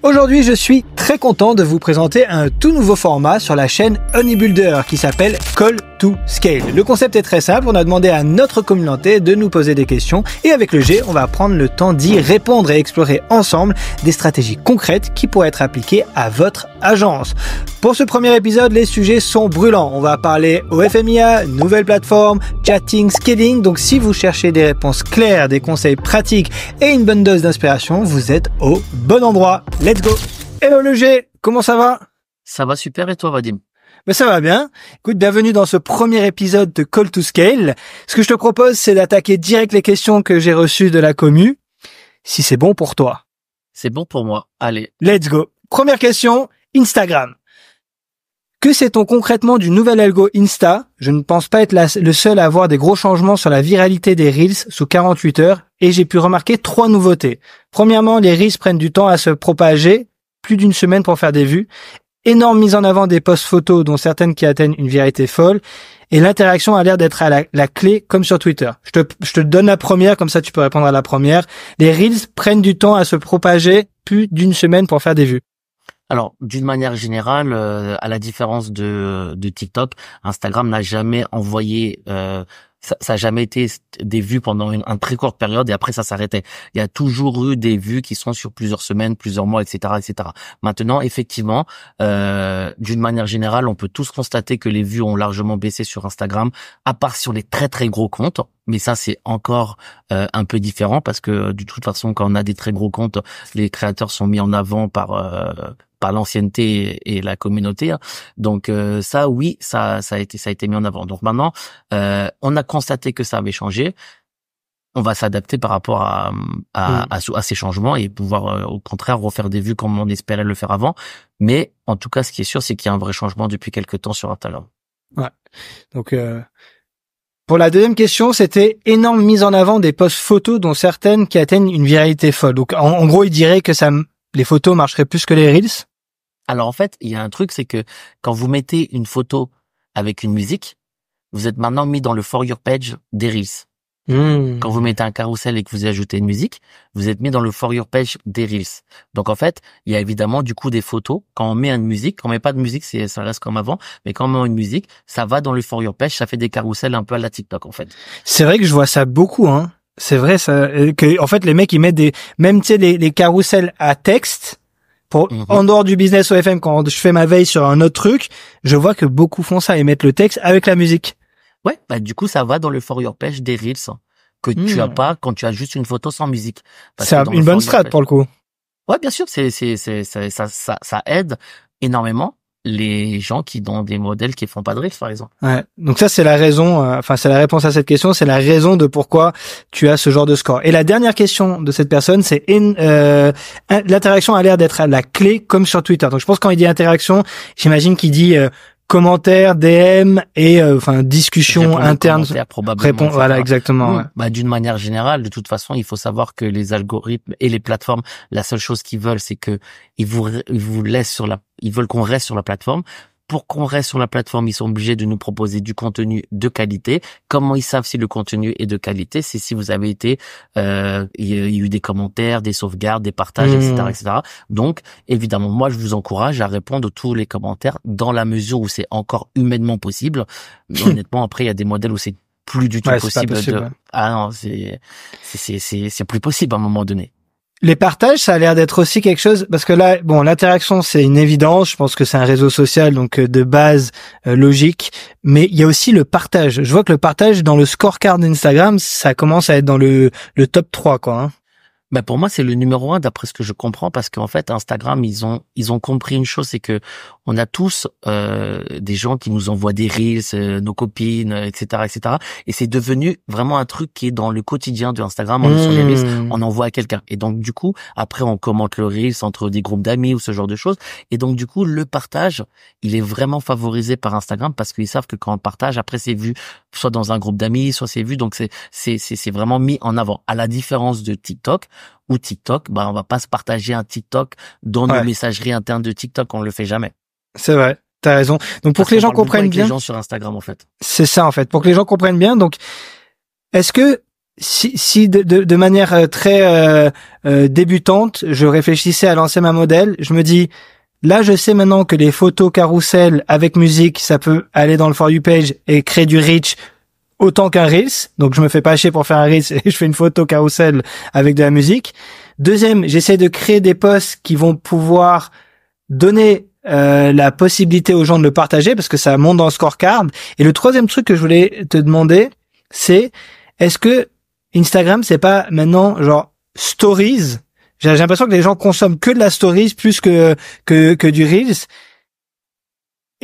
Aujourd'hui, je suis très content de vous présenter un tout nouveau format sur la chaîne Honeybuilder qui s'appelle Call to Scale. Le concept est très simple, on a demandé à notre communauté de nous poser des questions et avec le G, on va prendre le temps d'y répondre et explorer ensemble des stratégies concrètes qui pourraient être appliquées à votre agence. Pour ce premier épisode, les sujets sont brûlants. On va parler OFMIA, nouvelles plateformes, chatting, scaling. Donc si vous cherchez des réponses claires, des conseils pratiques et une bonne dose d'inspiration, vous êtes au bon endroit. Let's go! Hello le G, comment ça va? Ça va super et toi Vadim? Mais ça va bien. Écoute, bienvenue dans ce premier épisode de Call to Scale. Ce que je te propose, c'est d'attaquer direct les questions que j'ai reçues de la commu. Si c'est bon pour toi. C'est bon pour moi. Allez. Let's go. Première question, Instagram. Que sait-on concrètement du nouvel algo Insta? Je ne pense pas être le seul à avoir des gros changements sur la viralité des Reels sous 48 heures et j'ai pu remarquer 3 nouveautés. Premièrement, les Reels prennent du temps à se propager, plus d'une semaine pour faire des vues. Énorme mise en avant des posts photos dont certaines qui atteignent une viralité folle et l'interaction a l'air d'être à la clé comme sur Twitter. Je te donne la première, comme ça tu peux répondre à la première. Les Reels prennent du temps à se propager, plus d'une semaine pour faire des vues. Alors, d'une manière générale, à la différence de TikTok, Instagram n'a jamais envoyé, ça a jamais été des vues pendant une très courte période et après ça s'arrêtait. Il y a toujours eu des vues qui sont sur plusieurs semaines, plusieurs mois, etc., etc. Maintenant, effectivement, d'une manière générale, on peut tous constater que les vues ont largement baissé sur Instagram, à part sur les très très gros comptes. Mais ça, c'est encore un peu différent parce que de toute façon, quand on a des très gros comptes, les créateurs sont mis en avant par l'ancienneté et la communauté. Donc ça, oui, ça a été mis en avant. Donc maintenant, on a constaté que ça avait changé. On va s'adapter par rapport à ces changements et pouvoir au contraire refaire des vues comme on espérait le faire avant. Mais en tout cas, ce qui est sûr, c'est qu'il y a un vrai changement depuis quelques temps sur Instagram. Ouais. Donc pour la deuxième question, c'était énorme mise en avant des posts photos dont certaines qui atteignent une viralité folle. Donc en gros, il dirait que les photos marcheraient plus que les Reels. Alors en fait, il y a un truc, c'est que quand vous mettez une photo avec une musique, vous êtes maintenant mis dans le For Your Page des Reels. Quand vous mettez un carrousel et que vous ajoutez une musique, vous êtes mis dans le For Your Page des Reels. Donc en fait, il y a évidemment du coup des photos. Quand on met une musique, quand on met pas de musique, ça reste comme avant. Mais quand on met une musique, ça va dans le For Your Page, ça fait des carousels un peu à la TikTok en fait. C'est vrai que je vois ça beaucoup, hein. C'est vrai ça. Que en fait les mecs ils mettent même tu sais les carousels à texte. En dehors du business OFM, quand je fais ma veille sur un autre truc, je vois que beaucoup font ça et mettent le texte avec la musique. Ouais, bah du coup ça va dans le For Your Page des Reels que tu as pas quand tu as juste une photo sans musique. C'est une bonne strat pour le coup. Ouais, bien sûr, ça aide énormément les gens qui ont des modèles qui font pas de Reels par exemple. Ouais. Donc ça c'est la raison, c'est la réponse à cette question, c'est la raison de pourquoi tu as ce genre de score. Et la dernière question de cette personne, c'est l'interaction a l'air d'être à la clé comme sur Twitter. Donc je pense quand il dit interaction, j'imagine qu'il dit commentaires, DM et discussion interne. Probablement. Voilà, exactement. Ouais. Bah d'une manière générale, de toute façon, il faut savoir que les algorithmes et les plateformes, la seule chose qu'ils veulent, c'est que ils vous laissent ils veulent qu'on reste sur la plateforme. Pour qu'on reste sur la plateforme, ils sont obligés de nous proposer du contenu de qualité. Comment ils savent si le contenu est de qualité? C'est si vous avez été, il y a eu des commentaires, des sauvegardes, des partages, etc., etc. Donc, évidemment, moi, je vous encourage à répondre à tous les commentaires dans la mesure où c'est encore humainement possible. Mais honnêtement, après, il y a des modèles où c'est plus du tout possible. Ah non, c'est plus possible à un moment donné. Les partages, ça a l'air d'être aussi quelque chose, parce que là, bon, l'interaction, c'est une évidence. Je pense que c'est un réseau social, donc de base logique. Mais il y a aussi le partage. Je vois que le partage dans le scorecard d'Instagram, ça commence à être dans le top 3, quoi. Hein. Ben pour moi, c'est le numéro 1 d'après ce que je comprends parce qu'en fait, Instagram, ils ont compris une chose, c'est que on a tous des gens qui nous envoient des reels, nos copines, etc., etc. Et c'est devenu vraiment un truc qui est dans le quotidien de Instagram. On est sur les reels, on envoie à quelqu'un. Et donc du coup, après, on commente le reels entre des groupes d'amis ou ce genre de choses. Et donc du coup, le partage, il est vraiment favorisé par Instagram parce qu'ils savent que quand on partage, après c'est vu soit dans un groupe d'amis, soit c'est vu. Donc c'est vraiment mis en avant. À la différence de TikTok. Ou TikTok, bah on va pas se partager un TikTok dans nos messageries internes de TikTok, on le fait jamais. C'est vrai, t'as raison. Donc pour que les gens comprennent bien, les gens sur Instagram en fait. C'est ça en fait, pour que les gens comprennent bien. Donc est-ce que si de manière très débutante, je réfléchissais à lancer ma modèle, je me dis, là, je sais maintenant que les photos carousel avec musique, ça peut aller dans le For You page et créer du reach autant qu'un Reels. Donc, je me fais pas chier pour faire un Reels et je fais une photo carousel avec de la musique. Deuxième, j'essaie de créer des posts qui vont pouvoir donner la possibilité aux gens de le partager parce que ça monte dans le scorecard. Et le troisième truc que je voulais te demander, c'est est-ce que Instagram, c'est pas maintenant genre stories? J'ai l'impression que les gens consomment que de la stories plus que du Reels.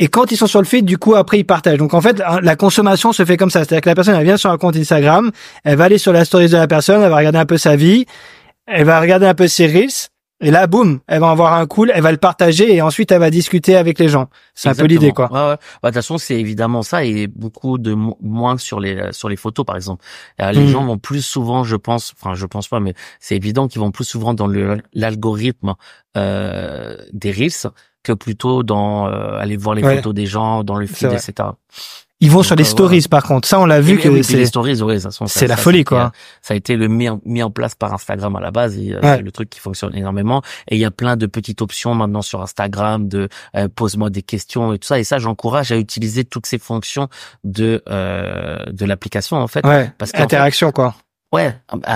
Et quand ils sont sur le feed, du coup, après, ils partagent. Donc, en fait, la consommation se fait comme ça. C'est-à-dire que la personne, elle vient sur un compte Instagram, elle va aller sur la stories de la personne, elle va regarder un peu sa vie, elle va regarder un peu ses Reels, et là, boum, elle va en voir un cool, elle va le partager, et ensuite, elle va discuter avec les gens. C'est Exactement. un peu l'idée, quoi. Ouais, ouais. Bah, de toute façon, c'est évidemment ça, et beaucoup de moins sur les photos, par exemple. Les gens vont plus souvent, je pense pas, mais c'est évident qu'ils vont plus souvent dans l'algorithme des Reels que plutôt dans aller voir les photos des gens dans le feed, etc. Ils vont sur les stories, par contre. Ça, on l'a vu que c'est les stories, ouais, c'est la folie, quoi. Ça a été mis en place par Instagram à la base et c'est le truc qui fonctionne énormément. Et il y a plein de petites options maintenant sur Instagram de pose-moi des questions et tout ça. Et ça, j'encourage à utiliser toutes ces fonctions de l'application, en fait. Ouais. Parce interaction, quoi. Ouais,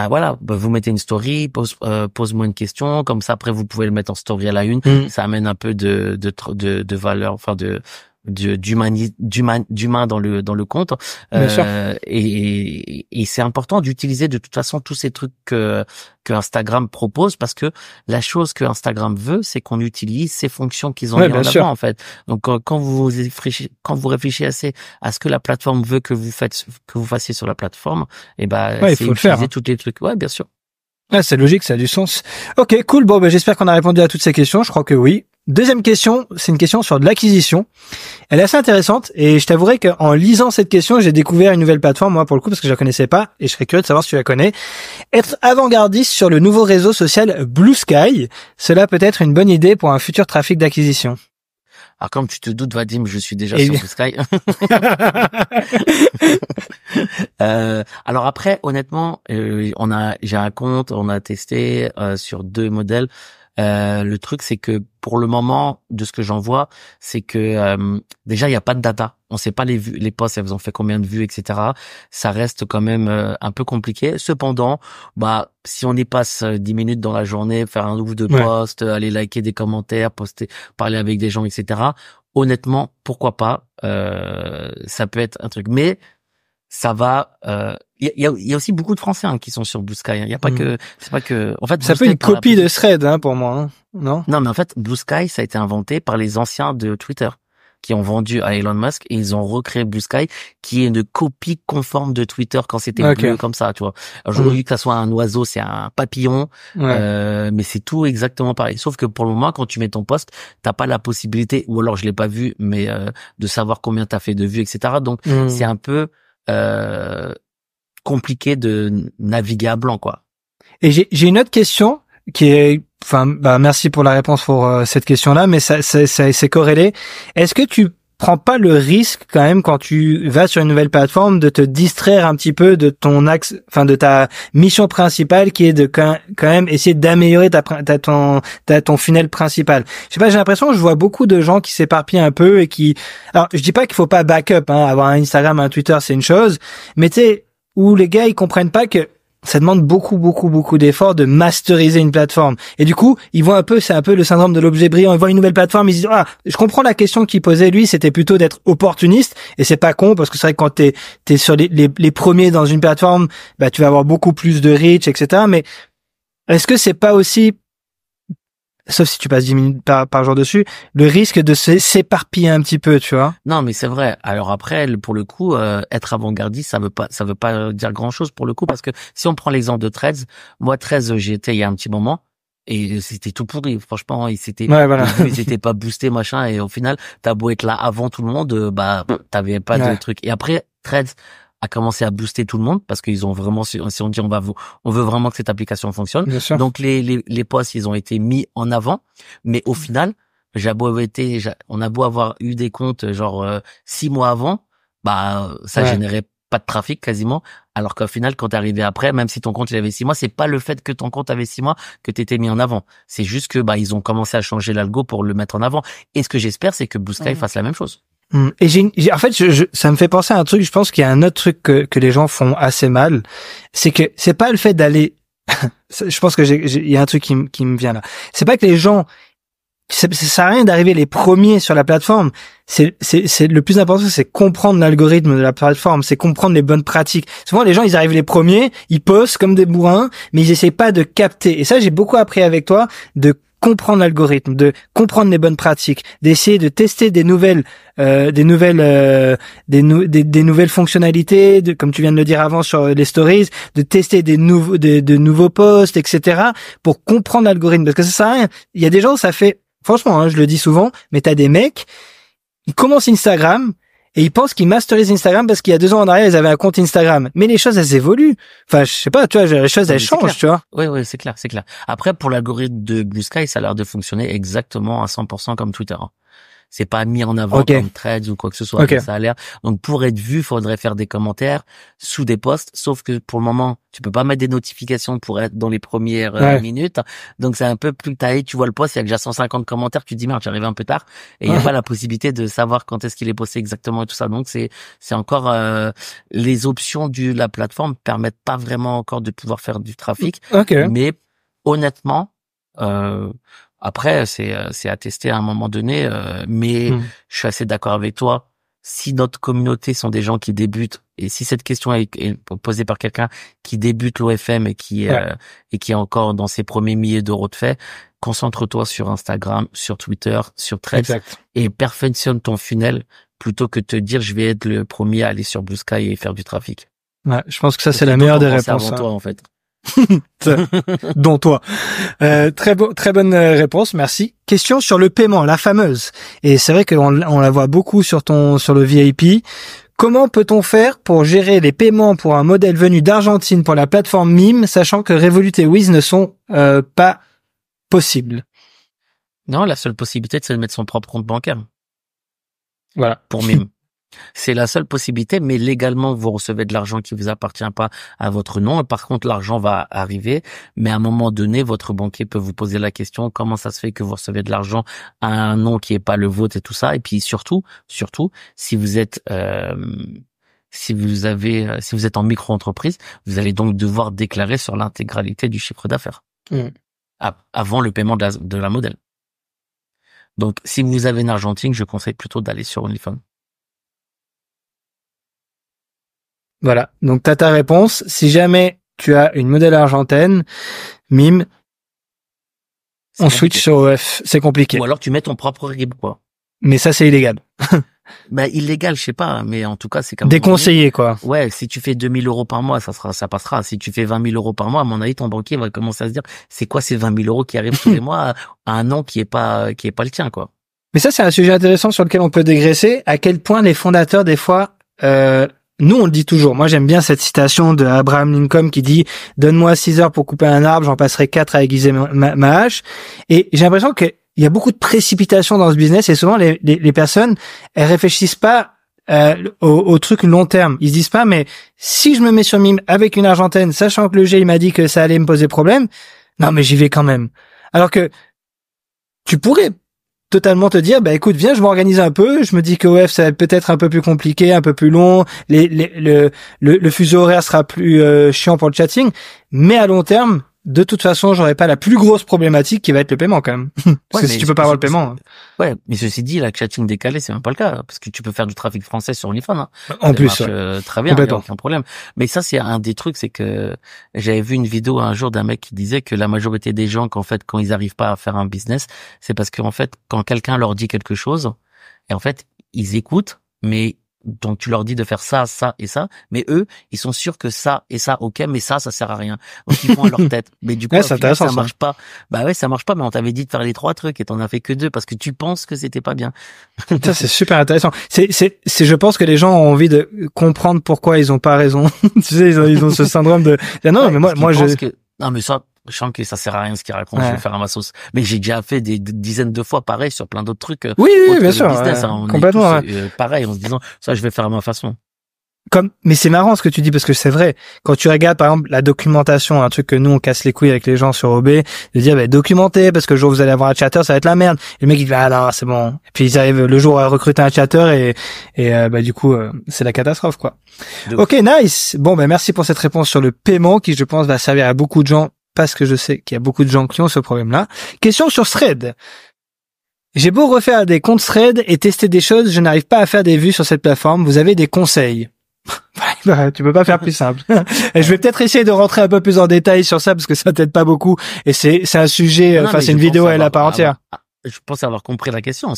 voilà, vous mettez une story, pose-moi une question, comme ça après vous pouvez le mettre en story à la une, ça amène un peu de valeur, enfin d'humain dans le compte. Et c'est important d'utiliser de toute façon tous ces trucs que Instagram propose parce que la chose que Instagram veut, c'est qu'on utilise ces fonctions qu'ils ont mis en avant, en fait. Donc quand vous réfléchissez assez à ce que la plateforme veut que vous fassiez sur la plateforme, et il faut le faire. Tous les trucs. Ouais, bien sûr. Ouais, c'est logique, ça a du sens. Ok, cool. Bon, j'espère qu'on a répondu à toutes ces questions. Je crois que oui. Deuxième question, c'est une question sur de l'acquisition. Elle est assez intéressante et je t'avouerai qu'en lisant cette question, j'ai découvert une nouvelle plateforme, moi, pour le coup, parce que je la connaissais pas et je serais curieux de savoir si tu la connais. Être avant-gardiste sur le nouveau réseau social Blue Sky, cela peut être une bonne idée pour un futur trafic d'acquisition. Alors, comme tu te doutes, Vadim, je suis déjà sur Blue Sky. Alors après, honnêtement, j'ai un compte, on a testé sur 2 modèles. Le truc, c'est que pour le moment, de ce que j'en vois, c'est que déjà il y a pas de data. On sait pas les vues, les posts, elles ont fait combien de vues, etc. Ça reste quand même un peu compliqué. Cependant, si on y passe 10 minutes dans la journée, faire un ou deux posts, aller liker des commentaires, poster, parler avec des gens, etc. Honnêtement, pourquoi pas ça peut être un truc. Mais ça va. Il y a aussi beaucoup de Français qui sont sur Blue Sky. Il y a pas que, c'est pas que. En fait, ça peut une copie de Thread pour moi, non? Non, mais en fait, Blue Sky, ça a été inventé par les anciens de Twitter qui ont vendu à Elon Musk et ils ont recréé Blue Sky, qui est une copie conforme de Twitter quand c'était bleu comme ça, tu vois. Alors, j'aurais vu que ça soit un oiseau, c'est un papillon, mais c'est tout exactement pareil. Sauf que pour le moment, quand tu mets ton post, t'as pas la possibilité, ou alors je l'ai pas vu, mais de savoir combien t'as fait de vues, etc. Donc, c'est un peu compliqué de naviguer à blanc, quoi. Et j'ai une autre question qui est, merci pour la réponse pour cette question-là, mais c'est corrélé. Est-ce que tu prends pas le risque quand même quand tu vas sur une nouvelle plateforme de te distraire un petit peu de ton axe, de ta mission principale qui est de quand même essayer d'améliorer ton funnel principal. Je sais pas, j'ai l'impression que je vois beaucoup de gens qui s'éparpillent un peu et qui, alors je dis pas qu'il faut pas backup, avoir un Instagram, un Twitter, c'est une chose, mais tu sais, où les gars ils comprennent pas que ça demande beaucoup d'efforts de masteriser une plateforme. Et du coup, ils voient c'est un peu le syndrome de l'objet brillant. Ils voient une nouvelle plateforme, ils disent, je comprends la question qu'il posait lui, c'était plutôt d'être opportuniste. Et c'est pas con, parce que c'est vrai que quand t'es sur les premiers dans une plateforme, tu vas avoir beaucoup plus de reach, etc. Mais est-ce que c'est pas aussi, sauf si tu passes 10 minutes par jour dessus, le risque de s'éparpiller un petit peu, tu vois? Non, mais c'est vrai. Alors après, pour le coup, être avant-gardiste, ça veut pas dire grand-chose pour le coup, parce que si on prend l'exemple de Threads, moi Threads, j'y étais il y a un petit moment et c'était tout pourri. Franchement, ils s'étaient pas boostés, machin, et au final, t'as beau être là avant tout le monde, t'avais pas de truc. Et après, Threads a commencé à booster tout le monde parce qu'ils ont vraiment, si on dit on veut vraiment que cette application fonctionne. Donc les posts, ils ont été mis en avant, mais au final, on a beau avoir eu des comptes genre 6 mois avant, ça générait pas de trafic quasiment, alors qu'au final, quand t'es arrivé après, même si ton compte il avait 6 mois, c'est pas le fait que ton compte avait 6 mois que t'étais mis en avant. C'est juste que ils ont commencé à changer l'algo pour le mettre en avant. Et ce que j'espère, c'est que Blue Sky fasse la même chose. Et en fait, ça me fait penser à un truc. Je pense qu'il y a un autre truc que les gens font assez mal, c'est que c'est pas le fait d'aller. Je pense que il y a un truc qui me vient là. C'est pas que les gens, ça sert à rien d'arriver les premiers sur la plateforme. C'est le plus important, c'est comprendre l'algorithme de la plateforme, c'est comprendre les bonnes pratiques. Souvent, les gens, ils arrivent les premiers, ils postent comme des bourrins, mais ils essaient pas de capter. Et ça, j'ai beaucoup appris avec toi, de comprendre l'algorithme, de comprendre les bonnes pratiques, d'essayer de tester des nouvelles fonctionnalités, comme tu viens de le dire avant sur les stories, de tester de nouveaux posts, etc. pour comprendre l'algorithme. Parce que ça sert à rien. Il y a des gens, ça fait, franchement, je le dis souvent, mais t'as des mecs, ils commencent Instagram, et ils pensent qu'ils masterisent Instagram parce qu'il y a 2 ans en arrière, ils avaient un compte Instagram. Mais les choses, elles évoluent. Enfin, je sais pas, tu vois, les choses, elles changent, tu vois. Oui, c'est clair. Après, pour l'algorithme de Blue Sky, ça a l'air de fonctionner exactement à 100% comme Twitter. C'est pas mis en avant comme Threads ou quoi que ce soit. Okay. Ça a l'air. Donc, pour être vu, faudrait faire des commentaires sous des posts. Sauf que pour le moment, tu peux pas mettre des notifications pour être dans les premières minutes. Donc, c'est un peu plus taillé. Tu vois le post, il y a déjà 150 commentaires. Tu te dis, merde, j'arrive un peu tard. Et il y a pas la possibilité de savoir quand est-ce qu'il est posté exactement et tout ça. Donc, c'est encore, les options de la plateforme permettent pas vraiment encore de pouvoir faire du trafic. Okay. Mais, honnêtement, après, c'est à tester à un moment donné, mais je suis assez d'accord avec toi. Si notre communauté sont des gens qui débutent, et si cette question est posée par quelqu'un qui débute l'OFM et qui est encore dans ses premiers milliers d'euros de fait, concentre-toi sur Instagram, sur Twitter, sur Threads, et perfectionne ton funnel plutôt que de te dire je vais être le premier à aller sur Blue Sky et faire du trafic. Ouais, je pense que ça c'est la meilleure des réponses. Avant toi, en fait. Dont toi. Très bonne réponse, merci. Question sur le paiement, la fameuse. Et c'est vrai qu'on la voit beaucoup sur le VIP. Comment peut-on faire pour gérer les paiements pour un modèle venu d'Argentine pour la plateforme Mime, sachant que Revolut et Wiz ne sont pas possibles? Non, la seule possibilité, c'est de mettre son propre compte bancaire. Voilà. Pour Mime. C'est la seule possibilité, mais légalement, vous recevez de l'argent qui vous appartient pas à votre nom. Et par contre, l'argent va arriver. Mais à un moment donné, votre banquier peut vous poser la question, comment ça se fait que vous recevez de l'argent à un nom qui est pas le vôtre et tout ça. Et puis surtout, si vous êtes, si vous êtes en micro-entreprise, vous allez donc devoir déclarer sur l'intégralité du chiffre d'affaires. Avant le paiement de la modèle. Donc, si vous avez une Argentine, je conseille plutôt d'aller sur OnlyFans. Voilà, donc t'as ta réponse. Si jamais tu as une modèle argentine, Mime, on switch sur OF, c'est compliqué. Ou alors tu mets ton propre RIB, quoi. Mais ça, c'est illégal. Illégal, je sais pas, mais en tout cas, c'est comme déconseillé, quoi. Ouais, si tu fais 2 000 euros par mois, ça passera. Si tu fais 20 000 euros par mois, à mon avis, ton banquier va commencer à se dire, c'est quoi ces 20 000 euros qui arrivent tous les mois à un nom qui est pas le tien, quoi. Mais ça, c'est un sujet intéressant sur lequel on peut dégraisser. À quel point les fondateurs, des fois, nous, on le dit toujours. Moi, j'aime bien cette citation de Abraham Lincoln qui dit « Donne-moi 6 heures pour couper un arbre, j'en passerai 4 à aiguiser ma hache. » Et j'ai l'impression qu'il y a beaucoup de précipitation dans ce business et souvent, les personnes, elles réfléchissent pas au truc long terme. Ils se disent pas « Mais si je me mets sur Mime avec une Argentine, sachant que le G, il m'a dit que ça allait me poser problème, non, mais j'y vais quand même. » Alors que tu pourrais totalement te dire, écoute, viens, je m'organise un peu, je me dis que OF, ça va être peut-être un peu plus compliqué, un peu plus long, le fuseau horaire sera plus chiant pour le chatting, mais à long terme, de toute façon, j'aurai pas la plus grosse problématique qui va être le paiement quand même. Parce que si tu peux pas avoir le paiement. Ouais, mais ceci dit, la chatting décalé, c'est même pas le cas, parce que tu peux faire du trafic français sur OnlyFans. Hein. En plus, très bien, il y a aucun problème. Mais ça, c'est un des trucs, c'est que j'avais vu une vidéo un jour d'un mec qui disait que la majorité des gens, qu'en fait, quand ils arrivent pas à faire un business, c'est parce qu'en fait, quand quelqu'un leur dit quelque chose, et en fait, ils écoutent, mais donc tu leur dis de faire ça, ça et ça, mais eux, ils sont sûrs que ça et ça, ok, mais ça sert à rien. Donc ils font à leur tête. Mais du coup, ça marche pas. Ça marche pas, mais on t'avait dit de faire les 3 trucs et t'en as fait que 2 parce que tu penses que c'était pas bien. Ça, c'est super intéressant. Je pense que les gens ont envie de comprendre pourquoi ils ont pas raison. Tu sais, ils ont ce syndrome de, non, mais moi, non, mais ça, je sens que ça sert à rien ce qu'il raconte, je vais faire à ma sauce. Mais j'ai déjà fait des dizaines de fois pareil sur plein d'autres trucs. Oui, bien sûr. Business, complètement. Pareil, en se disant, ça, je vais faire à ma façon. mais c'est marrant ce que tu dis parce que c'est vrai. Quand tu regardes par exemple la documentation, un truc que nous on casse les couilles avec les gens sur OB, de dire documenter parce que le jour où vous allez avoir un chatter, ça va être la merde. Et le mec il dit non, c'est bon. Et puis ils arrivent le jour à recruter un chatter et du coup c'est la catastrophe quoi. Ok, nice. Bon merci pour cette réponse sur le paiement qui je pense va servir à beaucoup de gens parce que je sais qu'il y a beaucoup de gens qui ont ce problème-là. Question sur Thread. J'ai beau refaire des comptes Thread et tester des choses, je n'arrive pas à faire des vues sur cette plateforme. Vous avez des conseils? Tu peux pas faire plus simple. Et je vais peut-être essayer de rentrer un peu plus en détail sur ça parce que ça t'aide pas beaucoup et c'est un sujet, c'est une vidéo à la part entière. Je pense avoir compris la question.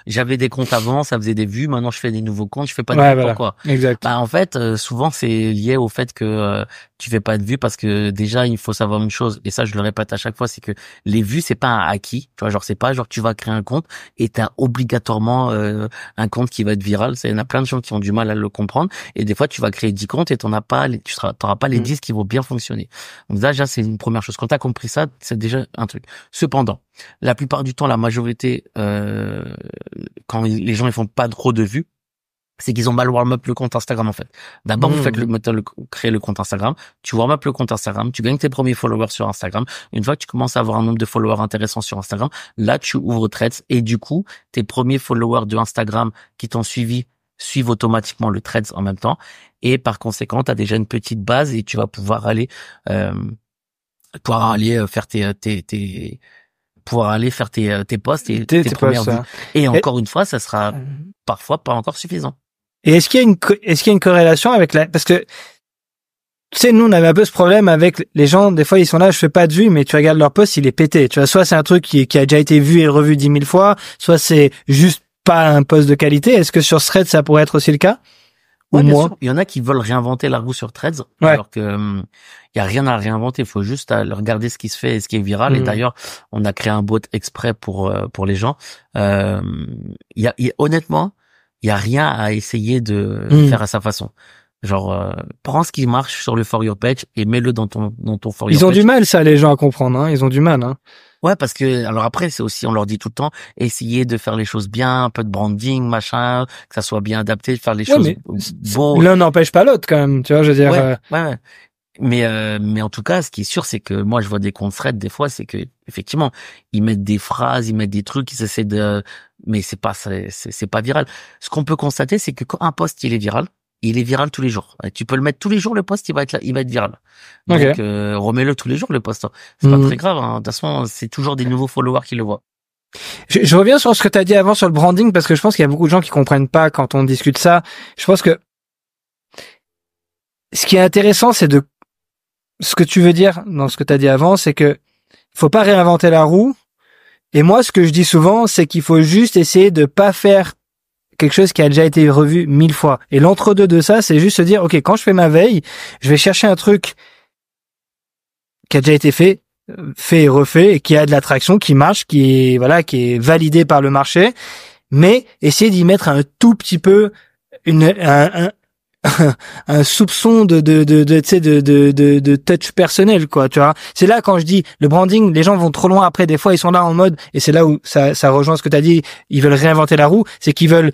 J'avais des comptes avant, ça faisait des vues. Maintenant, je fais des nouveaux comptes, je fais pas de vues. Pourquoi? Exact. En fait, souvent, c'est lié au fait que tu fais pas de vues parce que déjà, il faut savoir une chose. Et ça, je le répète à chaque fois, c'est que les vues, c'est pas un acquis. Tu vois, genre, c'est pas genre tu vas créer un compte et t'as obligatoirement un compte qui va être viral. Il y en a plein de gens qui ont du mal à le comprendre. Et des fois, tu vas créer 10 comptes et t'auras pas les 10 qui vont bien fonctionner. Donc déjà, c'est une première chose. Quand t'as compris ça, c'est déjà un truc. Cependant, la plupart du temps, la majorité, quand les gens ils font pas trop de vues, c'est qu'ils ont mal warm-up le compte Instagram en fait. D'abord, vous faites créer le compte Instagram, tu warm-up le compte Instagram, tu gagnes tes premiers followers sur Instagram. Une fois que tu commences à avoir un nombre de followers intéressant sur Instagram, là tu ouvres Threads et du coup, tes premiers followers de Instagram qui t'ont suivi suivent automatiquement le Threads en même temps et par conséquent, tu as déjà une petite base et tu vas pouvoir aller faire tes posts et tes premières vues. Et encore une fois, ça sera parfois pas encore suffisant. Et est-ce qu'il y a une corrélation avec parce que, tu sais, nous, on avait un peu ce problème avec les gens, des fois, ils sont là, je fais pas de vues, mais tu regardes leur post, il est pété. Tu vois, soit c'est un truc qui a déjà été vu et revu 10 000 fois, soit c'est juste pas un post de qualité. Est-ce que sur Threads, ça pourrait être aussi le cas? Ouais, bien sûr. Il y en a qui veulent réinventer la roue sur Threads, alors que il y a rien à réinventer. Il faut juste regarder ce qui se fait et ce qui est viral. Et d'ailleurs, on a créé un bot exprès pour les gens. Honnêtement, il y a rien à essayer de faire à sa façon. Genre, prends ce qui marche sur le For Your page et mets-le dans ton For Your page. Ils ont du mal, ça, les gens, à comprendre, hein. Ils ont du mal, hein. Ouais, parce que, alors après, c'est aussi, on leur dit tout le temps, essayer de faire les choses bien, un peu de branding, machin, que ça soit bien adapté, de faire les choses beaux. L'un n'empêche pas l'autre, quand même, tu vois, je veux dire. Ouais. Mais en tout cas, ce qui est sûr, c'est que moi, je vois des comptes Threads, des fois, c'est que, effectivement, ils mettent des phrases, ils mettent des trucs, ils essaient mais c'est pas viral. Ce qu'on peut constater, c'est que quand un post, il est viral tous les jours. Tu peux le mettre tous les jours, le post, il va être viral. Donc, remets-le tous les jours, le post. C'est pas très grave, hein. De toute façon, c'est toujours des nouveaux followers qui le voient. Je reviens sur ce que tu as dit avant sur le branding, parce que je pense qu'il y a beaucoup de gens qui comprennent pas quand on discute ça. Je pense que ce qui est intéressant, c'est ce que tu veux dire dans ce que tu as dit avant, c'est que faut pas réinventer la roue. Et moi, ce que je dis souvent, c'est qu'il faut juste essayer de pas faire quelque chose qui a déjà été revu 1000 fois. Et l'entre-deux de ça, c'est juste se dire, OK, quand je fais ma veille, je vais chercher un truc qui a déjà été fait et refait, et qui a de l'attraction, qui marche, qui est validé par le marché, mais essayer d'y mettre un tout petit peu un soupçon de touch personnel, quoi, tu vois. C'est là quand je dis le branding, les gens vont trop loin après, des fois ils sont là en mode, et c'est là où ça rejoint ce que tu as dit, ils veulent réinventer la roue, c'est qu'ils veulent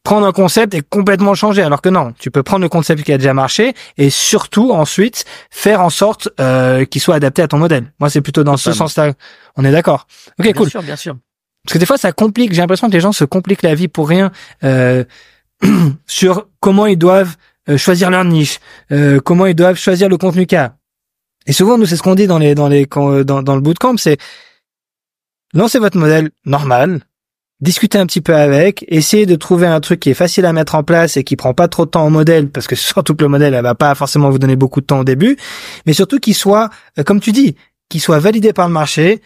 prendre un concept et complètement le changer, alors que non, tu peux prendre le concept qui a déjà marché et surtout ensuite faire en sorte qu'il soit adapté à ton modèle. Moi, c'est plutôt dans ce sens-là. On est d'accord? Ok, cool. Bien sûr. Parce que des fois ça complique, j'ai l'impression que les gens se compliquent la vie pour rien. Sur comment ils doivent choisir leur niche, comment ils doivent choisir le contenu qu'il y a. Et souvent, nous, c'est ce qu'on dit dans le bootcamp, c'est lancez votre modèle normal, discutez un petit peu avec, essayez de trouver un truc qui est facile à mettre en place et qui prend pas trop de temps au modèle, parce que surtout que le modèle, elle va pas forcément vous donner beaucoup de temps au début, mais surtout qu'il soit, comme tu dis, qu'il soit validé par le marché.